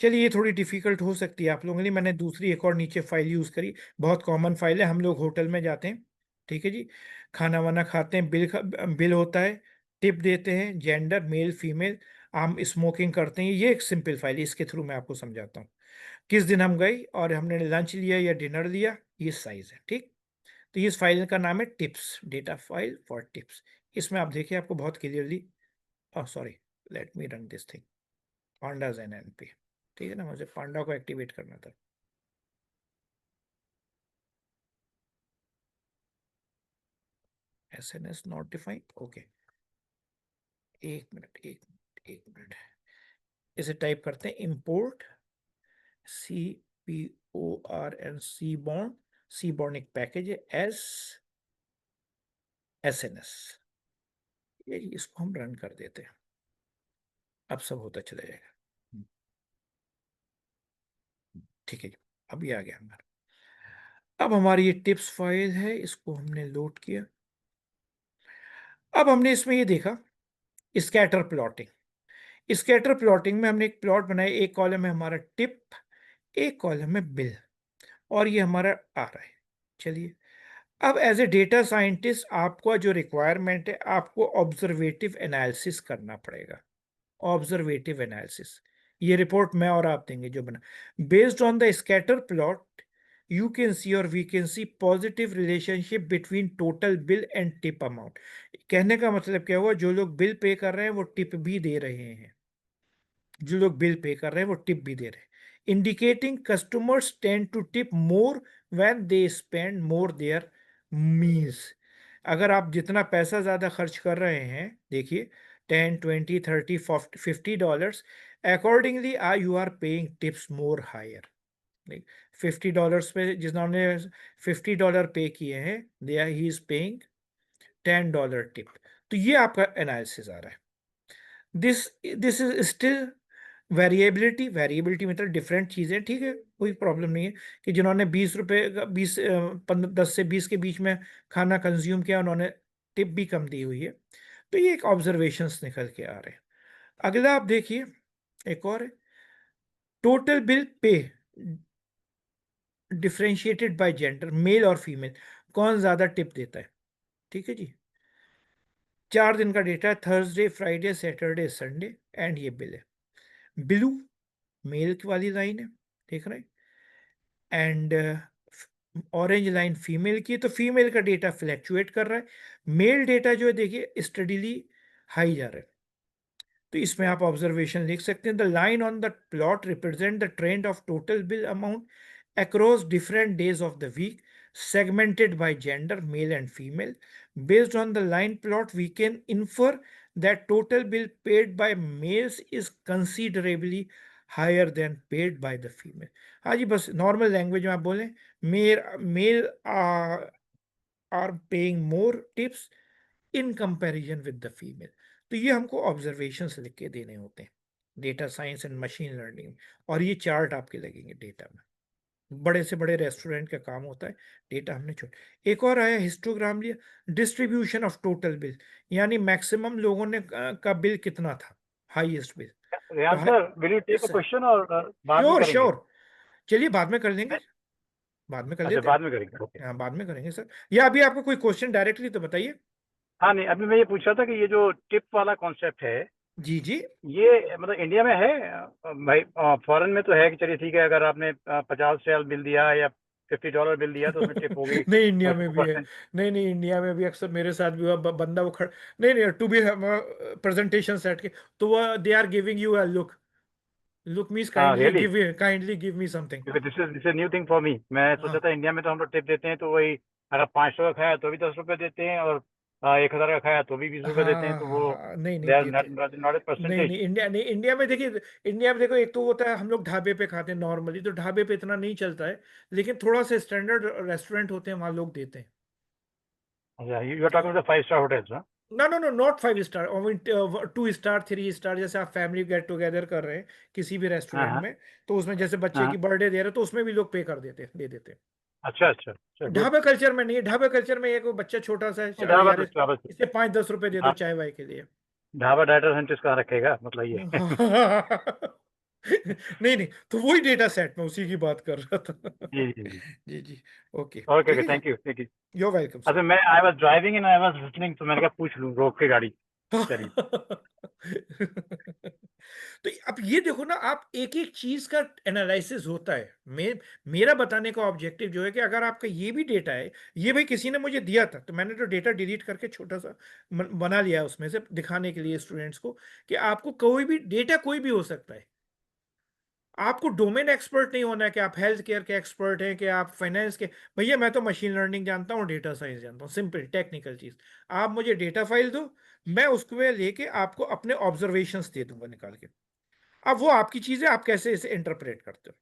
चलिए ये थोड़ी डिफिकल्ट हो सकती है आप लोगों के लिए, मैंने दूसरी एक और नीचे फाइल यूज़ करी, बहुत कॉमन फाइल है। हम लोग होटल में जाते हैं, ठीक है जी, खाना वाना खाते हैं, बिल होता है, टिप देते हैं, जेंडर मेल फीमेल, हम स्मोकिंग करते हैं, ये एक सिंपल फाइल है, इसके थ्रू मैं आपको समझाता हूँ। किस दिन हम गए और हमने लंच लिया या डिनर लिया, ये साइज है, ठीक। तो इस फाइल का नाम है tips, data file for tips. इसमें आप देखिए आपको बहुत clearly, sorry, let me run this thing, pandas NNP, ठीक है ना, मुझे पांडा को एक्टिवेट करना था। SNS नॉट डिफाइंड, ओके, एक मिनट, इसे टाइप करते हैं, इंपोर्ट CPORN एक पैकेज है, SNS, ये इसको हम रन कर देते हैं, अब सब होता चला जाएगा। ठीक है, अब ये आ गया हमारा। अब हमारी ये टिप्स फाइल है, इसको हमने लोड किया। अब हमने इसमें ये देखा स्कैटर प्लॉटिंग। स्कैटर प्लॉटिंग में हमने एक प्लॉट बनाया, एक कॉलम है हमारा टिप, एक कॉलम है बिल, और ये हमारा आ रहा है। चलिए, अब एज ए डेटा साइंटिस्ट आपका जो रिक्वायरमेंट है, आपको ऑब्जर्वेटिव एनालिसिस करना पड़ेगा। ऑब्जर्वेटिव एनालिसिस, ये रिपोर्ट मैं और आप देंगे जो बना, based on the scatter plot you can see और we can see positive relationship between total bill and tip amount. कहने का मतलब क्या हुआ, जो लोग बिल पे कर रहे हैं वो टिप भी दे रहे हैं, जो लोग बिल पे कर रहे हैं वो टिप भी दे रहे हैं, indicating customers tend to tip more when they spend more their meals. अगर आप जितना पैसा ज़्यादा खर्च कर रहे हैं, देखिए 10, 20, 30, $50, accordingly you are paying tips more higher. $50 पे जिन्होंने $50 पे किए हैं, they are he is paying $10 tip. तो ये आपका एनालिसिस आ रहा है। This this is still variability मतलब डिफरेंट चीज़ें, ठीक है, कोई प्रॉब्लम नहीं है कि जिन्होंने 20 रुपये का 10 से 20 के बीच में खाना कंज्यूम किया, उन्होंने टिप भी कम दी हुई है। तो ये एक ऑब्जर्वेशंस निकल के आ रहे हैं। अगला आप देखिए, एक और है टोटल बिल पे डिफ्रेंशिएटेड बाय जेंडर, मेल और फीमेल, कौन ज़्यादा टिप देता है, ठीक है जी। 4 दिन का डेटा है, Thursday, Friday, Saturday, Sunday, and ये बिल है। ब्लू मेल वाली लाइन है, देख रहे हैं, एंड ऑरेंज लाइन फीमेल की है। तो फीमेल का डेटा फ्लैक्चुएट कर रहा है, मेल डेटा जो है देखिए स्टडीली हाई जा रहा है। तो इसमें आप ऑब्जर्वेशन लिख सकते हैं, the line on the plot represent the trend of total bill amount across different days of the week, segmented by gender, male and female. Based on the line plot, we can infer that total bill paid by males is considerably higher than paid by the female. हाँ जी, बस normal language में आप बोलें, male are paying more tips in comparison with the female. तो ये हमको observations लिख के देने होते हैं data science and machine learning, और ये चार्ट आपके लगेंगे डेटा में। बड़े से बड़े रेस्टोरेंट का काम होता है, डेटा हमने छोड़। एक और आया हिस्टोग्राम लिया, डिस्ट्रीब्यूशन ऑफ टोटल बिल, यानी मैक्सिमम लोगों ने का बिल कितना था, हाईएस्ट बिल। रेहान तो sir, will you take yes, uh sir. Question और बाद में श्योर करेंगे? श्योर, चलिए बाद में कर लेंगे, बाद में कर अच्छा, लेते बाद हैं। में करेंगे, ओके। हाँ बाद में करेंगे सर, या अभी आपको कोई क्वेश्चन डायरेक्टली तो बताइए। हाँ नहीं, अभी मैं ये पूछ रहा था कि ये जो टिप वाला कॉन्सेप्ट है, जी जी, ये मतलब इंडिया में है भाई? फॉरेन में तो है कि चलिए ठीक है, अगर आपने 50 रियाल बिल दिया या $50 बिल दिया तो उसमें टिप होगी नहीं इंडिया और में भी है, 2%। नहीं नहीं इंडिया में भी अक्सर मेरे साथ भी हुआ, बंदा वो खड़, नहीं नहीं टू बी प्रेजेंटेशन सेट के, तो वो they are giving you a look means हाँ really, kindly give me something. क्योंकि this is new thing for me. मैं सोचा था इंडिया में तो हम लोग टिप देते हैं तो वही, अगर 500 का खाया तो भी 10 रुपए देते हैं, और 1000 का खाया तो भी 20 रुपए देते हैं, हाँ तो हाँ वो हाँ, नहीं दे नहीं आर देते, नॉट ए नहीं परसेंटेज। नहीं इंडिया, नहीं इंडिया में देखिए, इंडिया में देखो एक तो होता है हम लोग ढाबे पे खाते हैं नॉर्मली, तो ढाबे पे इतना नहीं चलता है, लेकिन थोड़ा सा स्टैंडर्ड रेस्टोरेंट होते हैं वहाँ लोग देते हैं। अच्छा, you are talking the 5 star hotels? हाँ, ना ना no not 5 star, 2 star 3 star, जैसे आप फैमिली गेट टुगेदर कर रहे हैं किसी भी रेस्टोरेंट हाँ, में, तो उसमें जैसे बच्चे हाँ। की बर्थडे दे रहे हैं तो उसमें भी लोग पे कर देते दे देते हैं। अच्छा अच्छा अच्छा, गुड। ढाबा कल्चर में नहीं है, ढाबा कल्चर में एक वो बच्चा छोटा सा है, ढाबा यार तो ढाबा इसे 5-10 रुपए दे दो चाय वाय के लिए। ढाबा डाटा साइंटिस्ट कहाँ रखेगा, मतलब ये। नहीं नहीं, तो वही डेटा सेट में उसी की बात कर रहा था। जी जी जी, जी जी, ओके ओके ठीक ओके, है थैंक यू थैंक यू। जी, योर वेलकम अच्छा, सर। मैं I was driving and I was listening, तो मैंने कहा पूछ लूँ रोक के गाड़ी। चलिए। तो अब ये देखो ना, आप एक एक चीज का एनालिसिस होता है। मेरा बताने का ऑब्जेक्टिव जो है कि अगर आपका ये भी डेटा है, ये भाई किसी ने मुझे दिया था, तो मैंने तो डेटा डिलीट करके छोटा सा बना लिया उसमें से दिखाने के लिए स्टूडेंट्स को कि आपको कोई भी डेटा कोई भी हो सकता है। आपको डोमेन एक्सपर्ट नहीं होना है कि आप हेल्थ केयर के एक्सपर्ट हैं, कि आप फाइनेंस के, भैया मैं तो मशीन लर्निंग जानता हूँ, डेटा साइंस जानता हूँ, सिंपल टेक्निकल चीज। आप मुझे डेटा फाइल दो, मैं उसको लेके आपको अपने ऑब्जर्वेशंस दे दूंगा निकाल के। अब वो आपकी चीज है, आप कैसे इसे इंटरप्रेट करते हो।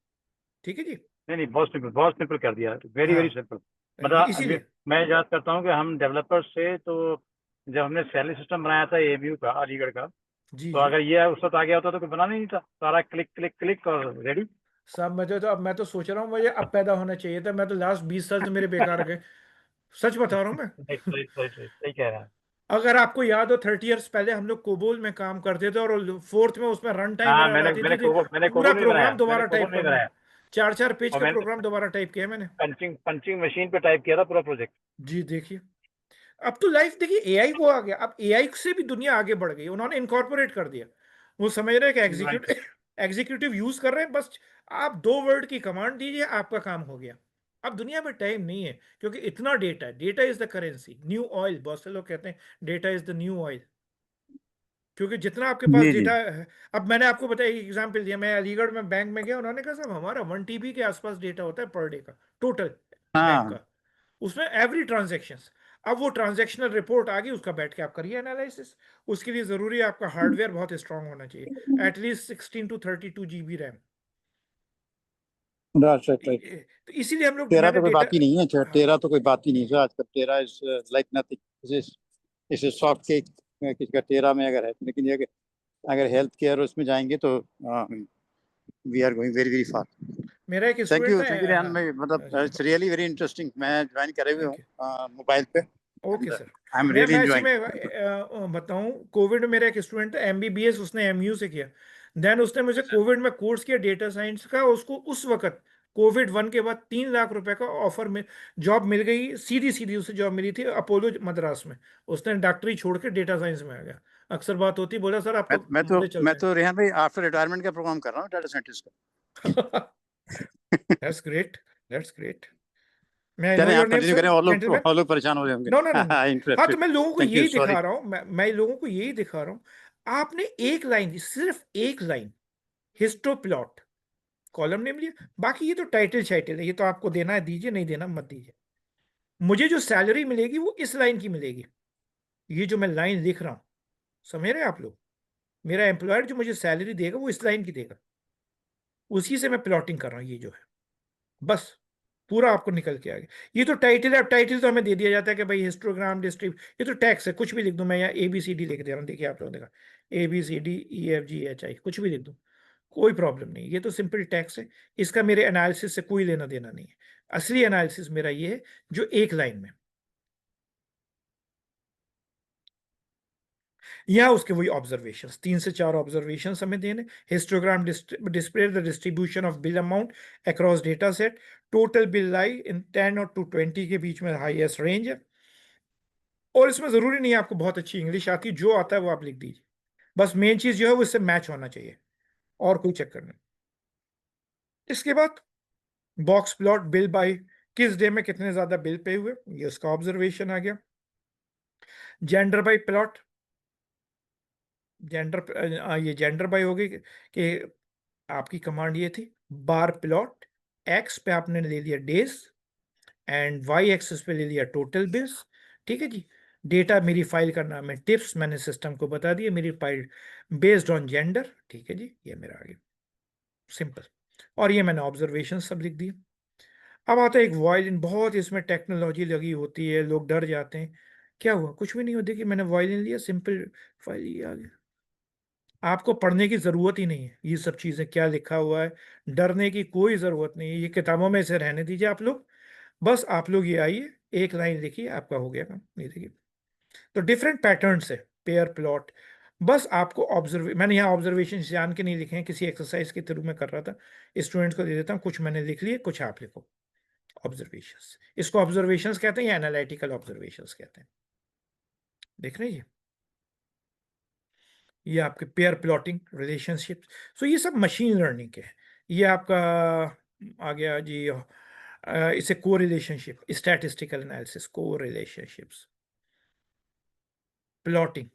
ठीक है जी। नहीं नहीं, बहुत सिंपल कर दिया, वेरी वेरी हाँ सिंपल। मतलब इसीलिए मैं याद करता हूँ कि हम डेवलपर्स से, तो जब हमने सैलरी सिस्टम बनाया था एमयू का, अलीगढ़ का, जी तो जी, अगर ये उस वक्त आ गया होता तो कोई बनाना ही नहीं था, सारा क्लिक क्लिक क्लिक और रेडी। सब मुझे तो, अब मैं तो सोच रहा हूँ मुझे अब पैदा होना चाहिए था, मैं तो लास्ट 20 साल तो मेरे बेकार गए, सच बता रहा हूँ मैं। सही सही सही सही सही कह रहे हैं। अगर आपको याद हो 30 इयर्स पहले हम लोग कोबोल में काम करते थे, और फोर्थ में उसमें रन टाइम हाँ, एरर आती थी, मैंने पूरा कोबोल नहीं प्रोग्राम बनाया, मैंने दोबारा कोबोल टाइप नहीं करना, बनाया। 4-4 पेज और का मैंने प्रोग्राम दोबारा टाइप किया मैंने। पंचिंग मशीन पे टाइप किया था पूरा प्रोजेक्ट। जी देखिए, अब तो लाइफ देखिए, एआई वो आ गया, अब एआई से भी दुनिया आगे बढ़ गई, उन्होंने इनकॉर्पोरेट कर दिया। वो समझ रहे हैं कि राइट। एग्जीक्यूटिव यूज कर रहे हैं, बस आप 2 वर्ड की कमांड दीजिए, आपका काम हो गया। अब दुनिया में टाइम नहीं है, क्योंकि इतना डेटा है, data is the currency, new oil, बहुत से लोग कहते हैं data is the new oil, क्योंकि जितना आपके पास जी जी डेटा है। अब मैंने आपको बताया, एक एग्जांपल दिया, मैं अलीगढ़ में बैंक में गया, उन्होंने कहा साहब हमारा 1 TB के आसपास डेटा होता है पर डे का, टोटल बैंक हाँ का, उसमें एवरी ट्रांजेक्शन। अब वो ट्रांजेक्शनल रिपोर्ट आ गई, उसका बैठ के आप करिए एनालिसिस। उसके लिए जरूरी है आपका हार्डवेयर बहुत स्ट्रांग होना चाहिए, at least 16 to 32 GB RAM. Right right. तो इसीलिए हम लोग, टेरा मैंने तो कोई डेटा, बात ही नहीं है, हाँ टेरा तो कोई बात ही नहीं है आजकल। टेरा इज लाइक नथिंग, इस सॉफ्ट केक किसी का टेरा में अगर है, लेकिन ये अगर हेल्थ केयर उसमें जाएंगे तो we are going very very far. मेरा एक थैंक स्टूडेंट यू रेहान है, भाई, मतलब इट्स रियली वेरी इंटरेस्टिंग। मैं ज्वाइन करे हुए थैंक हूँ यू, मोबाइल पे, okay and sir. I am मैं रियली इसी एंजॉयिंग। में बताऊं, कोविड में मेरा एक स्टूडेंट है, MBBS उसने MU से किया, देन उसने मुझे कोविड में कोर्स किया डेटा साइंस का, उसको उस वक्त कोविड 1 के बाद 3 लाख रुपए का ऑफर में जॉब मिल गई, सीधी सीधी उसे जॉब मिली थी अपोलो मद्रास में। उसने डॉक्टरी छोड़ के डेटा साइंस में आ गया। अक्सर बात होती, बोला सर आप तो मुझे मैं चलते तो रेहान भाई आफ्टर रिटायरमेंट का प्रोग्राम कर रहा हूँ डाटा साइंटिस्ट का। हैं। That's great, that's great. मैं आई नो चलें योर आप नेम कंटिन्यू सर, करें, जेंटलमैन। और लोग परेशान हो रहे होंगे। नो नो नो नो, हाँ तो इंटरेस्टेड। मैं लोगों को थैंक यू, यही सॉरी। दिखा रहा हूँ, मैं लोगों को यही दिखा रहा हूँ। आपने एक लाइन, सिर्फ एक लाइन, हिस्टोप्लॉट, कॉलम नेम लिया, बाकी ये तो टाइटल शाइटल है, ये तो आपको देना है दीजिए, नहीं देना मत दीजिए। मुझे जो सैलरी मिलेगी वो इस लाइन की मिलेगी, ये जो मैं लाइन लिख रहा हूँ, समझ रहे हैं आप लोग। मेरा एम्प्लॉयर जो मुझे सैलरी देगा वो इस लाइन की देगा, उसी से मैं प्लॉटिंग कर रहा हूँ, ये जो है बस पूरा आपको निकल के आ गया। ये तो टाइटल है, अब टाइटल तो हमें दे दिया जाता है कि भाई हिस्टोग्राम डिस्ट्रीब्यूट, ये तो टैक्स है, कुछ भी लिख दूं मैं, यहाँ ABCD लिख दे रहा हूँ, देखिए आप लोगों ने देखा ABCDEFGHI, कुछ भी लिख दूं, कोई प्रॉब्लम नहीं, ये तो सिंपल टैक्स है। इसका मेरे एनालिसिस से कोई लेना देना नहीं है। असली एनालिसिस मेरा ये है जो एक लाइन में, यहाँ उसके वही ऑब्जर्वेशंस, 3 से 4 ऑब्जर्वेशंस हमें देने। Histogram display the distribution of bill amount across data set, total bill lie in 10 और 20 के बीच में हाईएस्ट रेंज है। और इसमें जरूरी नहीं है आपको बहुत अच्छी इंग्लिश आती, जो आता है वो आप लिख दीजिए, बस मेन चीज जो है वो इससे मैच होना चाहिए, और कोई चक्कर नहीं। इसके बाद बॉक्स प्लॉट बिल बाय किस डे में कितने ज्यादा बिल पे हुए, ये उसका ऑब्जर्वेशन आ गया। जेंडर बाय प्लॉट, ये जेंडर बाय होगी कि आपकी कमांड ये थी बार प्लॉट, एक्स पे आपने ले लिया डेज एंड वाई एक्सिस पे ले लिया टोटल बिल्स। ठीक है जी। डेटा मेरी फाइल का नाम है टिप्स, मैंने सिस्टम को बता दिया मेरी फाइल बेस्ड ऑन जेंडर। ठीक है जी, ये मेरा आ गया सिंपल। और ये मैंने ऑब्जर्वेशन सब लिख दिए। अब आता है एक वायलिन, बहुत इसमें टेक्नोलॉजी लगी होती है, लोग डर जाते हैं। क्या हुआ, कुछ भी नहीं होती कि मैंने वायलिन लिया, सिंपल फाइल ये आ गया। आपको पढ़ने की जरूरत ही नहीं है, ये सब चीजें क्या लिखा हुआ है, डरने की कोई जरूरत नहीं है, ये किताबों में से रहने दीजिए आप लोग। बस आप लोग ये आइए, एक लाइन लिखिए, आपका हो गया काम। ये देखिए, तो डिफरेंट पैटर्न्स है, पेयर प्लॉट। बस आपको मैंने यहाँ ऑब्जर्वेशन जान के नहीं लिखे हैं, किसी एक्सरसाइज के थ्रू में कर रहा था, स्टूडेंट्स को दे देता हूँ, कुछ मैंने लिख लिए, कुछ आप लिखो। ऑब्जर्वेशंस, इसको ऑब्जर्वेशंस कहते हैं या एनालिटिकल ऑब्जर्वेशंस कहते हैं। देख रहे हैं ये आपके पेयर प्लॉटिंग रिलेशनशिप। सो ये सब मशीन लर्निंग के हैं। ये आपका आ गया जी, इसे को रिलेशनशिप, स्टैटिस्टिकल एनालिसिस, को रिलेशनशिप्स, प्लॉटिंग,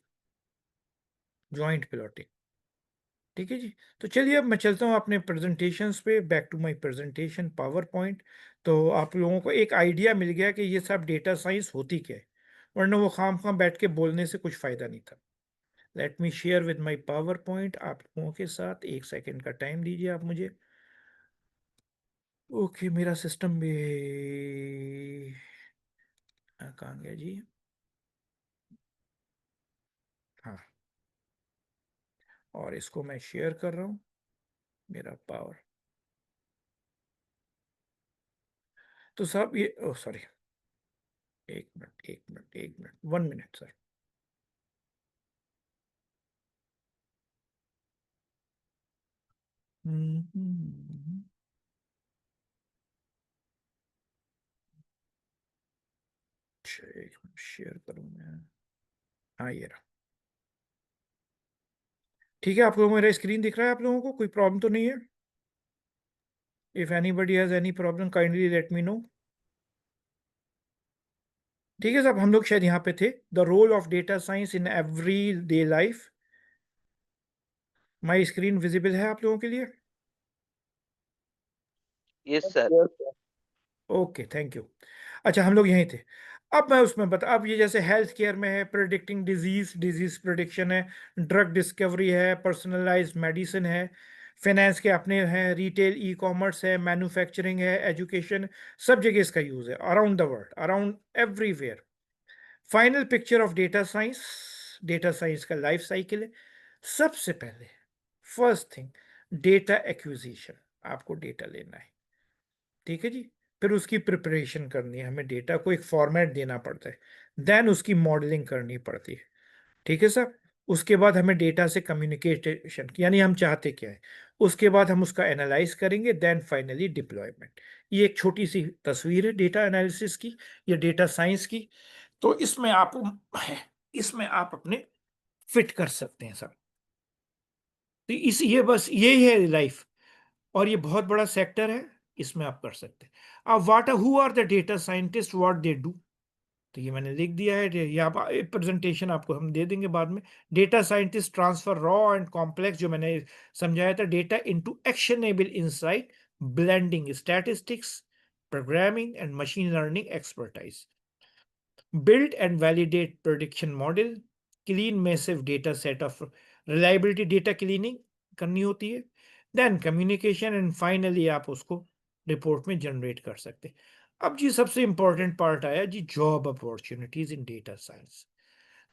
जॉइंट प्लॉटिंग। ठीक है जी। तो चलिए अब मैं चलता हूँ अपने प्रेजेंटेशंस पे, back to my presentation PowerPoint. तो आप लोगों को एक आइडिया मिल गया कि ये सब डेटा साइंस होती क्या है, वरना वो खाम बैठ के बोलने से कुछ फायदा नहीं था। Late me share with my power point आप लोगों के साथ, 1 सेकेंड का टाइम दीजिए आप मुझे। ओके, मेरा सिस्टम भी कहाँ गया जी, हाँ, और इसको मैं शेयर कर रहा हूँ, मेरा पावर। तो साहब ये, oh sorry, 1 minute 1 minute sir. Share करूँ मैं, हाँ ये रहा। ठीक है, आप लोगों को मेरा स्क्रीन दिख रहा है, आप लोगों को कोई प्रॉब्लम तो नहीं है? If anybody has any problem kindly let me know. ठीक है साहब, हम लोग शायद यहाँ पे थे, the role of data science in every day life. My screen visible है आप लोगों के लिए? Yes sir. Okay, thank you. अच्छा, हम लोग यहीं थे। अब मैं उसमें अब ये जैसे हेल्थ केयर में है, प्रिडिक्टिंग डिजीज प्रिडिक्शन है, ड्रग डिस्कवरी है, पर्सनलाइज्ड मेडिसिन है, फाइनेंस के अपने हैं, रिटेल ई कॉमर्स है, मैन्युफैक्चरिंग है, एजुकेशन, सब जगह इसका यूज है, around the world, around everywhere. Final picture of data science, data science का लाइफ साइकिल है। सबसे पहले फर्स्ट थिंग, डेटा एक्विजिशन, आपको डेटा लेना है। ठीक है जी। फिर उसकी प्रिपरेशन करनी है, हमें डेटा को एक फॉर्मेट देना पड़ता है, देन उसकी मॉडलिंग करनी पड़ती है। ठीक है सर। उसके बाद हमें डेटा से कम्युनिकेशन, यानी हम चाहते क्या है, उसके बाद हम उसका एनालाइज करेंगे, देन फाइनली डिप्लॉयमेंट। ये एक छोटी सी तस्वीर है डेटा एनालिसिस की या डेटा साइंस की। तो इसमें आप अपने फिट कर सकते हैं सर। तो ये बस यही है लाइफ, और ये बहुत बड़ा सेक्टर है, इसमें आप कर सकते हैं। अब who are the data scientist, what they do, तो ये मैंने लिख दिया है, ये आप प्रेजेंटेशन आपको हम दे देंगे बाद में। Data scientist transfer raw and complex, जो मैंने समझाया था, data into actionable insight, blending statistics, programming and machine learning expertise, build and validate prediction model, clean massive data set of reliability data cleaning करनी होती है, then communication and finally आप उसको report में जनरेट कर सकते हैं। अब जी सबसे इंपॉर्टेंट पार्ट आया जी, job opportunities in data science.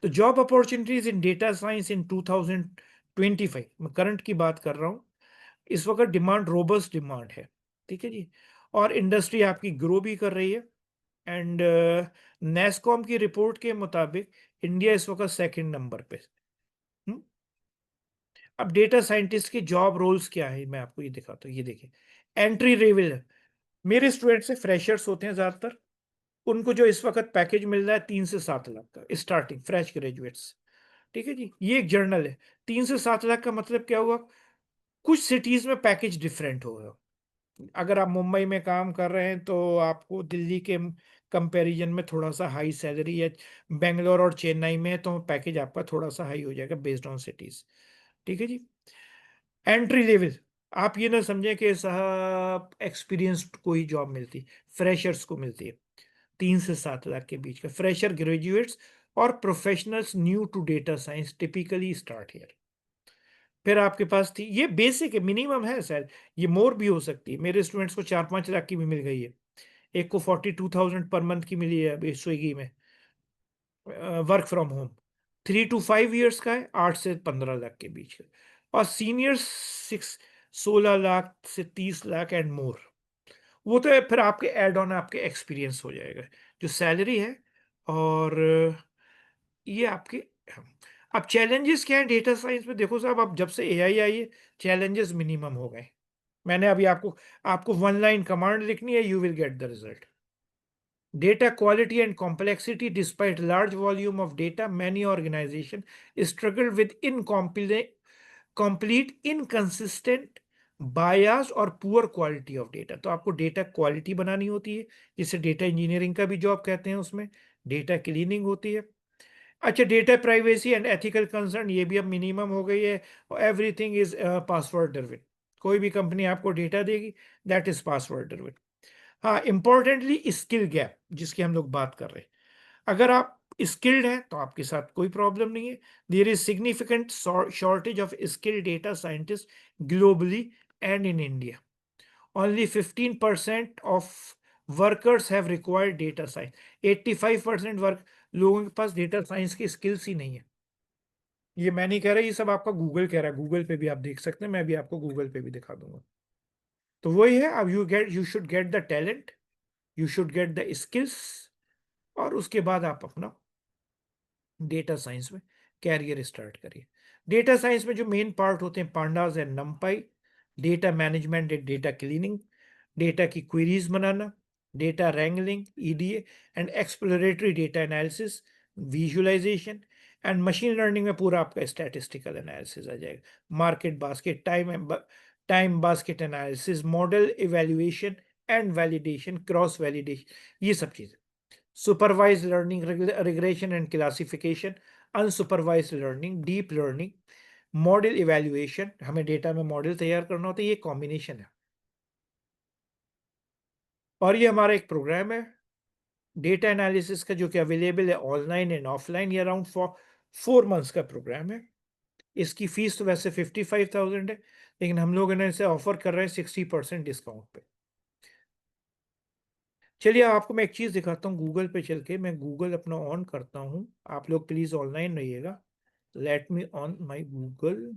तो job opportunities in data science in 2025, मैं करंट की बात कर रहा हूँ, इस वक्त डिमांड रोबस्ट डिमांड है। ठीक है जी। और इंडस्ट्री आपकी ग्रो भी कर रही है, एंड नेस्कॉम की रिपोर्ट के मुताबिक इंडिया इस वक्त 2nd नंबर पे अब डेटा साइंटिस्ट के जॉब रोल्स क्या है, मैं आपको ये दिखाता हूँ। ये देखिए, एंट्री लेवल, मेरे स्टूडेंट से फ्रेशर्स होते हैं ज्यादातर, उनको जो इस वक्त पैकेज मिल रहा है 3 से 7 लाख का स्टार्टिंग, फ्रेश ग्रेजुएट्स। ठीक है जी, ये एक जर्नल है। 3 से 7 लाख का मतलब क्या हुआ, कुछ सिटीज में पैकेज डिफरेंट होगा। अगर आप मुंबई में काम कर रहे हैं तो आपको दिल्ली के कंपैरिजन में थोड़ा सा हाई सैलरी, या बेंगलोर और चेन्नई में है तो पैकेज आपका थोड़ा सा हाई हो जाएगा बेस्ड ऑन सिटीज। ठीक है जी। एंट्री लेवल, आप ये ना समझें कि साहब एक्सपीरियंस्ड कोई जॉब मिलती, फ्रेशर्स को मिलती है 3 से 7 लाख के बीच का। फ्रेशर ग्रेजुएट्स और professionals new to data science typically start here. फिर आपके पास थी, ये बेसिक है, मिनिमम है सर, ये मोर भी हो सकती है। मेरे स्टूडेंट्स को 4-5 लाख की भी मिल गई है, एक को 42,000 पर मंथ की मिली है अभी स्विगी में, work from home. 3 to 5 years का है, 8 से 15 लाख के बीच का। और सीनियर 16 लाख से 30 लाख एंड मोर। वो तो फिर आपके एड ऑन आपके एक्सपीरियंस हो जाएगा जो सैलरी है। और ये आपके, अब चैलेंजेस क्या है डेटा साइंस में, देखो साहब, अब जब से एआई आई है चैलेंजेस मिनिमम हो गए। मैंने अभी आपको 1 लाइन कमांड लिखनी है, you will get the result. Data quality and complexity, despite large volume of data, many organizations struggle with complete, inconsistent, biased और poor quality of data। तो आपको डेटा क्वालिटी बनानी होती है, जिसे डेटा इंजीनियरिंग का भी जॉब कहते हैं, उसमें डेटा क्लीनिंग होती है। अच्छा, data privacy and ethical concern, ये भी अब मिनिमम हो गई है। एवरीथिंग इज पासवर्ड ड्रिवन, कोई भी कंपनी आपको डेटा देगी दैट इज पासवर्ड ड्रिवन। हाँ, इंपॉर्टेंटली स्किल गैप जिसकी हम लोग बात कर रहे हैं, अगर आप स्किल्ड हैं तो आपके साथ कोई प्रॉब्लम नहीं है। There is significant shortage of skilled data scientist globally and in India. Only 15% of workers have required data science. 85% work लोगों के पास डेटा साइंस की स्किल्स ही नहीं है। ये मैं नहीं कह रहा, ये सब आपका गूगल कह रहा है, गूगल पे भी आप देख सकते हैं, मैं भी आपको गूगल पे भी दिखा दूंगा। तो वही है, अब you should get the talent, you should get the skills, और उसके बाद आप अपना डेटा साइंस में कैरियर स्टार्ट करिए। डेटा साइंस में जो मेन पार्ट होते हैं, pandas and NumPy, data management and data cleaning, data की क्वेरीज बनाना, data wrangling, EDA and exploratory data analysis, visualization and machine learning में पूरा आपका स्टैटिस्टिकल एनालिसिस आ जाएगा, market basket, time basket analysis, model evaluation and validation, cross validation, ये सब चीजें। Supervised learning, regression and classification, unsupervised learning, deep learning, model evaluation, हमें data में मॉडल तैयार करना होता है, ये कॉम्बिनेशन है। और ये हमारा एक प्रोग्राम है डेटा एनालिसिस का, जो कि अवेलेबल है ऑनलाइन एंड ऑफलाइन। ये अराउंड 4 मंथ्स का प्रोग्राम है। इसकी फीस तो वैसे 55,000 है, लेकिन हम लोग इसे ऑफर कर रहे हैं 60% डिस्काउंट पे। चलिए आपको मैं एक चीज दिखाता हूँ, गूगल पे चल के मैं गूगल अपना ऑन करता हूँ, आप लोग प्लीज ऑनलाइन रहिएगा। Let me on my Google,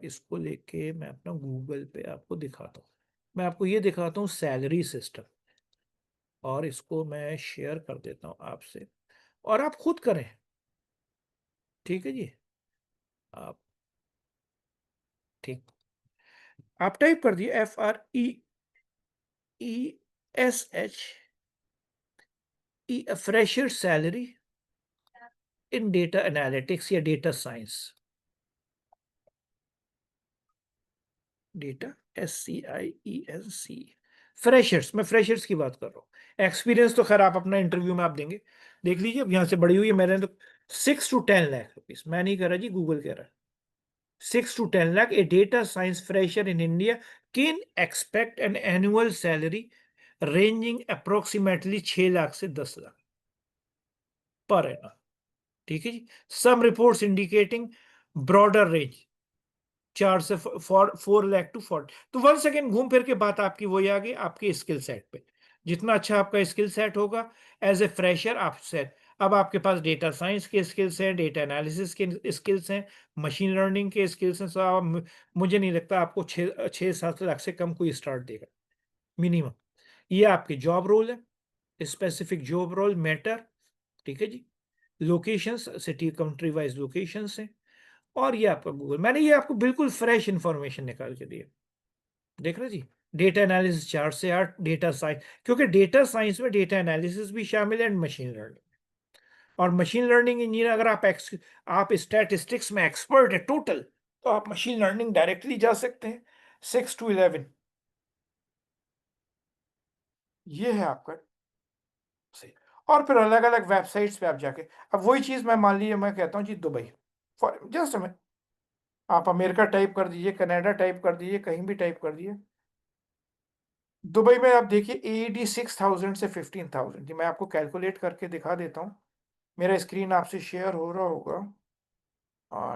इसको लेके मैं अपना गूगल पे आपको दिखाता हूँ। मैं आपको ये दिखाता हूँ सैलरी सिस्टम, और इसको मैं शेयर कर देता हूँ आपसे, और आप खुद करें। ठीक है जी, आप ठीक, आप टाइप कर दिए FREESH fresher salary in data analytics या data science, data SCIENC, freshers, मैं फ्रेशर्स की बात कर रहा हूँ। एक्सपीरियंस तो खैर आप अपना इंटरव्यू में आप देंगे, देख लीजिए। अब यहाँ से बड़ी हुई है मेरे तो 6 to 10 लाख रुपीज, मैं नहीं कह रहा जी, गूगल कह रहा है। 6 to 10 lakh, a data science fresher in India can expect an annual salary ranging approximately 6 lakh से 10 लाख पर एनम। ठीक है जी। सम रिपोर्ट्स इंडिकेटिंग ब्रॉडर रेंज 4 से 4 लाख टू 40। तो 1 सेकेंड घूम फिर के बात आपकी वही आ गई, आपके स्किल सेट पे। जितना अच्छा आपका स्किल सेट होगा एज ए फ्रेशर आप सेट। अब आपके पास डेटा साइंस के स्किल्स हैं, डेटा एनालिसिस के स्किल्स हैं, मशीन लर्निंग के स्किल्स हैं, तो आप, मुझे नहीं लगता आपको 6-7 लाख से कम कोई स्टार्ट देगा मिनिमम। ये आपके जॉब रोल है, स्पेसिफिक जॉब रोल मैटर। ठीक है जी। Locations, city country wise locations हैं, और ये आपका गूगल। मैंने ये आपको बिल्कुल फ्रेश इंफॉर्मेशन निकाल के दी है, देख रहे जी। डेटा एनालिसिस 4 से 8, डेटा साइंस, क्योंकि डेटा साइंस में डेटा एनालिसिस भी शामिल है एंड मशीन लर्निंग। और मशीन लर्निंग इंजीनियर अगर आप स्टैटिस्टिक्स में एक्सपर्ट है टोटल, तो आप मशीन लर्निंग डायरेक्टली जा सकते हैं। 6 to 11 ये है आपका सही। और फिर अलग अलग वेबसाइट्स पे आप जाके, अब वही चीज मैं मान लीजिए मैं कहता हूँ जी दुबई, फॉर जस्ट आप अमेरिका टाइप कर दीजिए, कनाडा टाइप कर दीजिए, कहीं भी टाइप कर दीजिए, दुबई में आप देखिए AED 6,000 से 15,000। जी मैं आपको कैलकुलेट करके दिखा देता हूँ, मेरा स्क्रीन आपसे शेयर हो रहा होगा।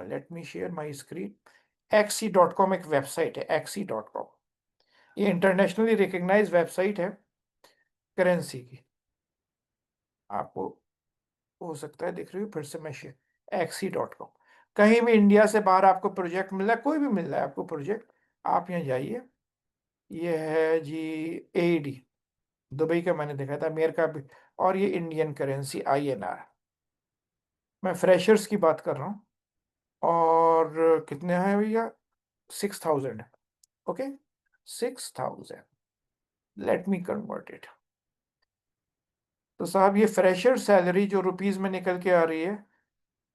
Late me share my screen. XC.com एक वेबसाइट है, XC.com, ये इंटरनेशनली रिकग्नाइज वेबसाइट है करेंसी की। आपको हो सकता है दिख रही हो, फिर से मैं शेयर XC.com। कहीं भी इंडिया से बाहर आपको प्रोजेक्ट मिल रहा है, कोई भी मिल रहा है आपको प्रोजेक्ट, आप यहाँ जाइए। ये है जी AED, दुबई का मैंने देखा था, अमेरिका भी, और ये इंडियन करेंसी INR। मैं फ्रेशर्स की बात कर रहा हूँ। और कितने हैं भैया? 6,000 है। Okay 6,000, let me convert it. तो साहब ये फ्रेशर सैलरी जो रुपीज में निकल के आ रही है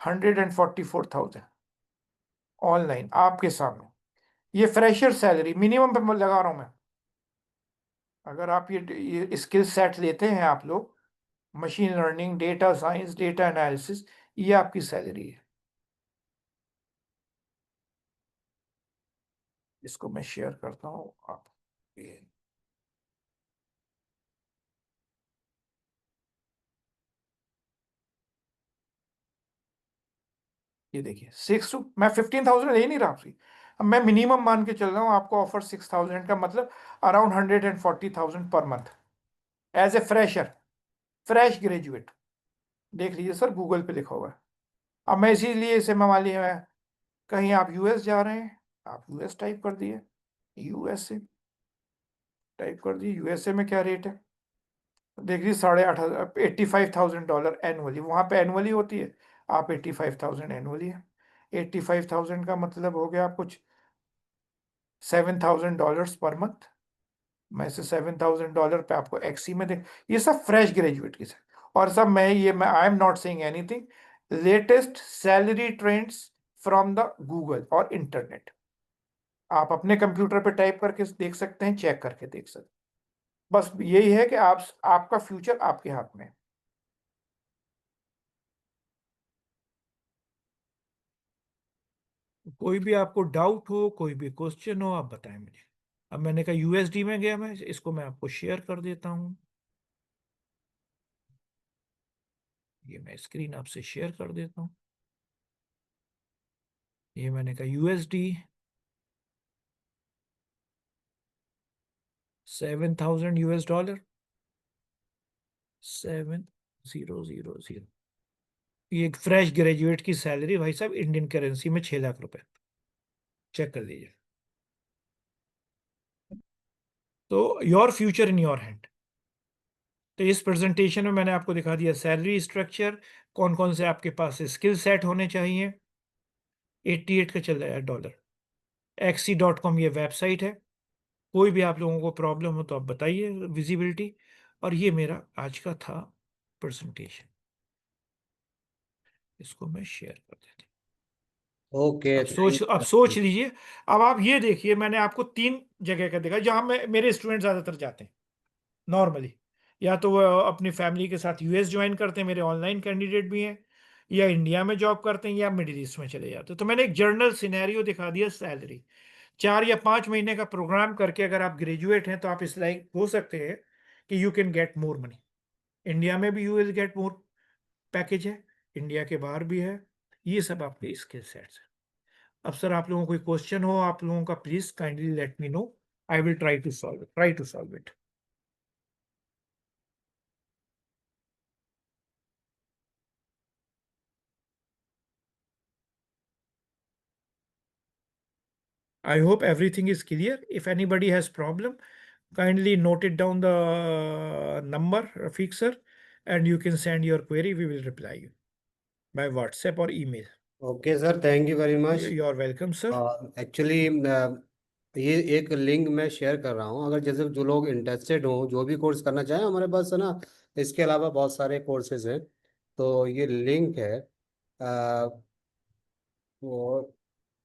144,000 ऑनलाइन आपके सामने। ये फ्रेशर सैलरी मिनिमम पे मैं लगा रहा हूं मैं। अगर आप ये स्किल सेट लेते हैं आप लोग, machine learning, data science, data analysis, ये आपकी सैलरी है। इसको मैं शेयर करता हूँ आप ये देखिए मैं 15,000 ले नहीं रहा आपसे, अब मैं मिनिमम मान के चल रहा हूँ आपको ऑफर 6,000 का, मतलब around 140,000 per month as a fresher, fresh graduate. देख लीजिए सर, गूगल पे लिखा हुआ है। अब मैं इसीलिए इसे मैं मान लिया, मैं कहीं आप US जा रहे हैं, आप US टाइप कर दिए, USA टाइप कर दिए, USA में क्या रेट है देख लीजिए, $8,500, $85,000 एनुअली, वहां पे एनुअली होती है, आप 85,000 एनुअली है। 85,000 का मतलब हो गया कुछ $7,000 पर मंथ। मैं इसे $7,000 पे आपको XC में दे, ये सब फ्रेश ग्रेजुएट की सर। और सब मैं I am not saying anything, latest salary trends from the Google और इंटरनेट, आप अपने कंप्यूटर पे टाइप करके देख सकते हैं, चेक करके देख सकते हैं। बस यही है कि आपका फ्यूचर आपके हाथ में है। कोई भी आपको डाउट हो, कोई भी क्वेश्चन हो, आप बताएं मुझे। अब मैंने कहा USD में गया, मैं इसको मैं आपको शेयर कर देता हूं। ये मैं स्क्रीन आपसे शेयर कर देता हूं। ये मैंने कहा USD 7,000 $7,000 7,000। ये एक फ्रेश ग्रेजुएट की सैलरी भाई साहब, इंडियन करेंसी में 6 लाख रुपए, चेक कर लीजिए। तो your future in your hand. तो इस प्रेजेंटेशन में मैंने आपको दिखा दिया सैलरी स्ट्रक्चर, कौन कौन से आपके पास स्किल सेट होने चाहिए। 88 का चल रहा है डॉलर। XC.com ये वेबसाइट है। कोई भी आप लोगों को प्रॉब्लम हो तो आप बताइए, विजिबिलिटी। और ये मेरा आज का था प्रेजेंटेशन, इसको मैं शेयर कर देता हूँ। Okay. अब सोच लीजिए। अब आप ये देखिए, मैंने आपको 3 जगह का देखा जहां मेरे स्टूडेंट ज्यादातर जाते हैं नॉर्मली। या तो वो अपनी फैमिली के साथ US ज्वाइन करते हैं, मेरे ऑनलाइन कैंडिडेट भी हैं, या इंडिया में जॉब करते हैं, या मिडिल ईस्ट में चले जाते हैं। तो मैंने एक जनरल सिनेरियो दिखा दिया, सैलरी 4 या 5 महीने का प्रोग्राम करके अगर आप ग्रेजुएट हैं तो आप इस लाइक हो सकते हैं कि you can get more money. India में भी you will get more package है, इंडिया के बाहर भी है। ये सब आपके स्किल सेट्स है। अब सर आप लोगों को कोई क्वेश्चन हो आप लोगों का, please kindly let me know, I will try to solve it. I hope everything is clear. If anybody has problem, kindly note it down the number, Rafiq sir, and you can send your query. We will reply you by WhatsApp or email. Okay, sir. Thank you very much. You are welcome, sir. Actually ये एक link मैं share कर रहा हूँ, अगर जैसे जो लोग इंटरेस्टेड हो, जो भी कोर्स करना चाहें, हमारे पास है ना, इसके अलावा बहुत सारे कोर्सेज हैं। तो ये लिंक है फॉर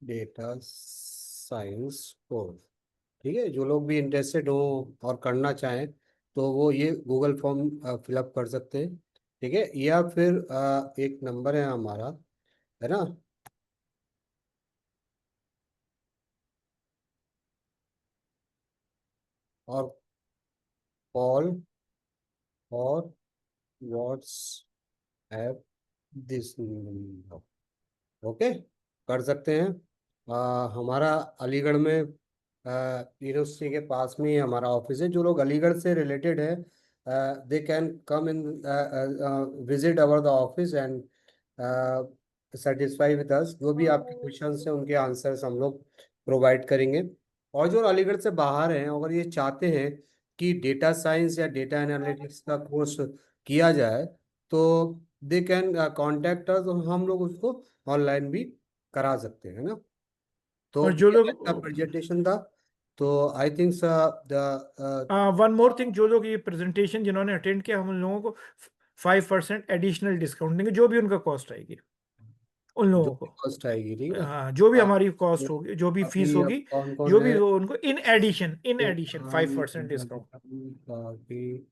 डेटा साइंस कोर्स, ठीक है। जो लोग भी इंटरेस्टेड हो और करना चाहें तो वो ये गूगल फॉर्म फिलअप कर सकते हैं, ठीक है। या फिर एक नंबर है हमारा, है ना, और कॉल और व्हाट्सएप दिस नंबर, ओके, कर सकते हैं। हमारा अलीगढ़ में यूनिवर्सिटी के पास में ही हमारा ऑफिस है। जो लोग अलीगढ़ से रिलेटेड है, they can come in visit our the office and satisfy with us. जो भी आपके क्वेश्चन हैं उनके आंसर्स हम लोग प्रोवाइड करेंगे। और जो अलीगढ़ से बाहर हैं, अगर ये चाहते हैं कि डेटा साइंस या डेटा एनालिटिक्स का कोर्स किया जाए, तो दे कैन कॉन्टेक्ट अस, और हम लोग उसको ऑनलाइन भी करा सकते हैं ना। तो और जो ये लोग अच्छा प्रेजेंटेशन था। तो I think the one more thing, जो लोग ये प्रेजेंटेशन जिन्होंने अटेंड किया, हम उन लोगों को 5% एडिशनल डिस्काउंट देंगे, जो भी उनका कॉस्ट आएगी उन जो लोगों को। कॉस्ट आएगी, ठीक है। हाँ, जो भी आप हमारी कॉस्ट होगी, जो भी फीस अभी अब होगी, कौन कौन जो भी है? वो उनको इन एडिशन 5% डिस्काउंट। काफी,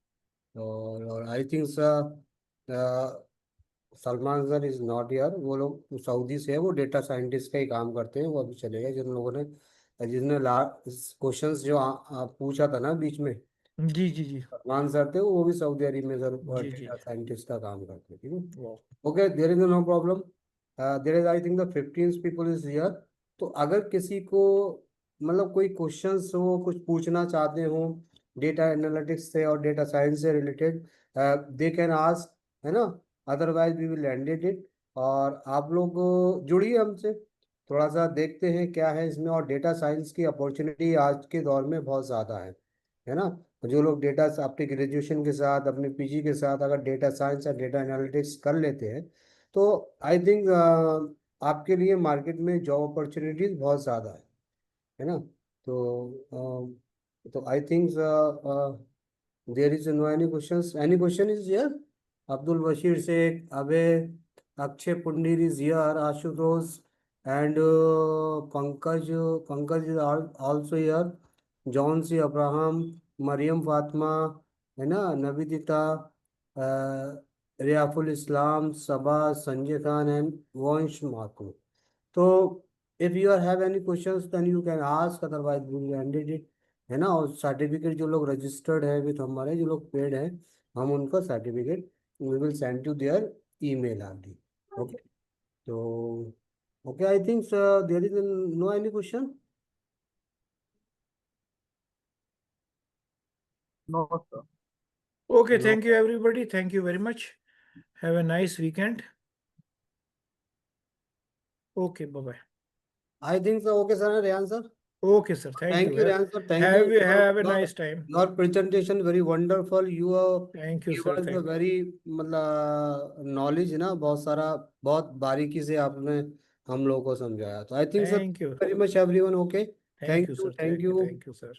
और I think Salman sir is not here. वो लोग सऊदी से है, वो डेटा साइंटिस्ट का ही काम करते हैं। वो अभी चले गए। जिन लोगों ने, जिसने लास्ट क्वेश्चंस जो पूछा था ना बीच में, जी जी जी सलमान सर थे, वो भी सऊदी अरब में सर जी जी। डेटा साइंटिस्ट का काम करते हैं, ठीक है। वाह। Okay, there is no problem. There is, I think the 15 people is here. तो अगर किसी को मतलब कोई क्वेश्चंस हो, कुछ पूछना चाहते हो डेटा एनालिटिक्स से और डेटा साइंस से रिलेटेड, दे कैन आस्क, है ना। Otherwise we will ended it. और आप लोग जुड़िए हमसे, थोड़ा सा देखते हैं क्या है इसमें। और डेटा साइंस की अपॉर्चुनिटी आज के दौर में बहुत ज़्यादा है ना। जो लोग डेटा अपने ग्रेजुएशन के साथ, अपने पीजी के साथ अगर डेटा साइंस या डेटा एनालिटिक्स कर लेते हैं, तो आई थिंक आपके लिए मार्केट में जॉब अपॉर्चुनिटीज बहुत ज़्यादा है ना। तो I think there is no any questions. Any question is here? Abdul Bashir Shaikh, अबे, Akshay Pundir is here, Ashutosh and Pankaj is also here, John C Abraham, Mariyam Fatima, है ना, नविदिता, रियाफुल इस्लाम, सबा, संजय खान एंड वंश माथुर। तो if you are have any questions then you can ask, otherwise we will end it, है ना। और certificate जो लोग registered है विथ हमारे, जो लोग पेड है, हम उनका certificate we will send to their email ID, okay. तो okay, I think there is no any question. No, sir. Okay, No. thank you everybody. Thank you very much. Have a nice weekend. Okay, bye-bye. I think so. Okay, sir. Rehan sir. Okay, sir. Thank you. Rehan sir. Thank Have you. have a nice time. Your presentation very wonderful. You Thank you, give sir. us a Thank very मतलब knowledge ना, बहुत सारा, बहुत बारीकी से आपने हम लोगों को समझाया। तो I think sir, Thank you. Very much everyone. Okay, Thank you, sir. Thank you. Thank you, sir.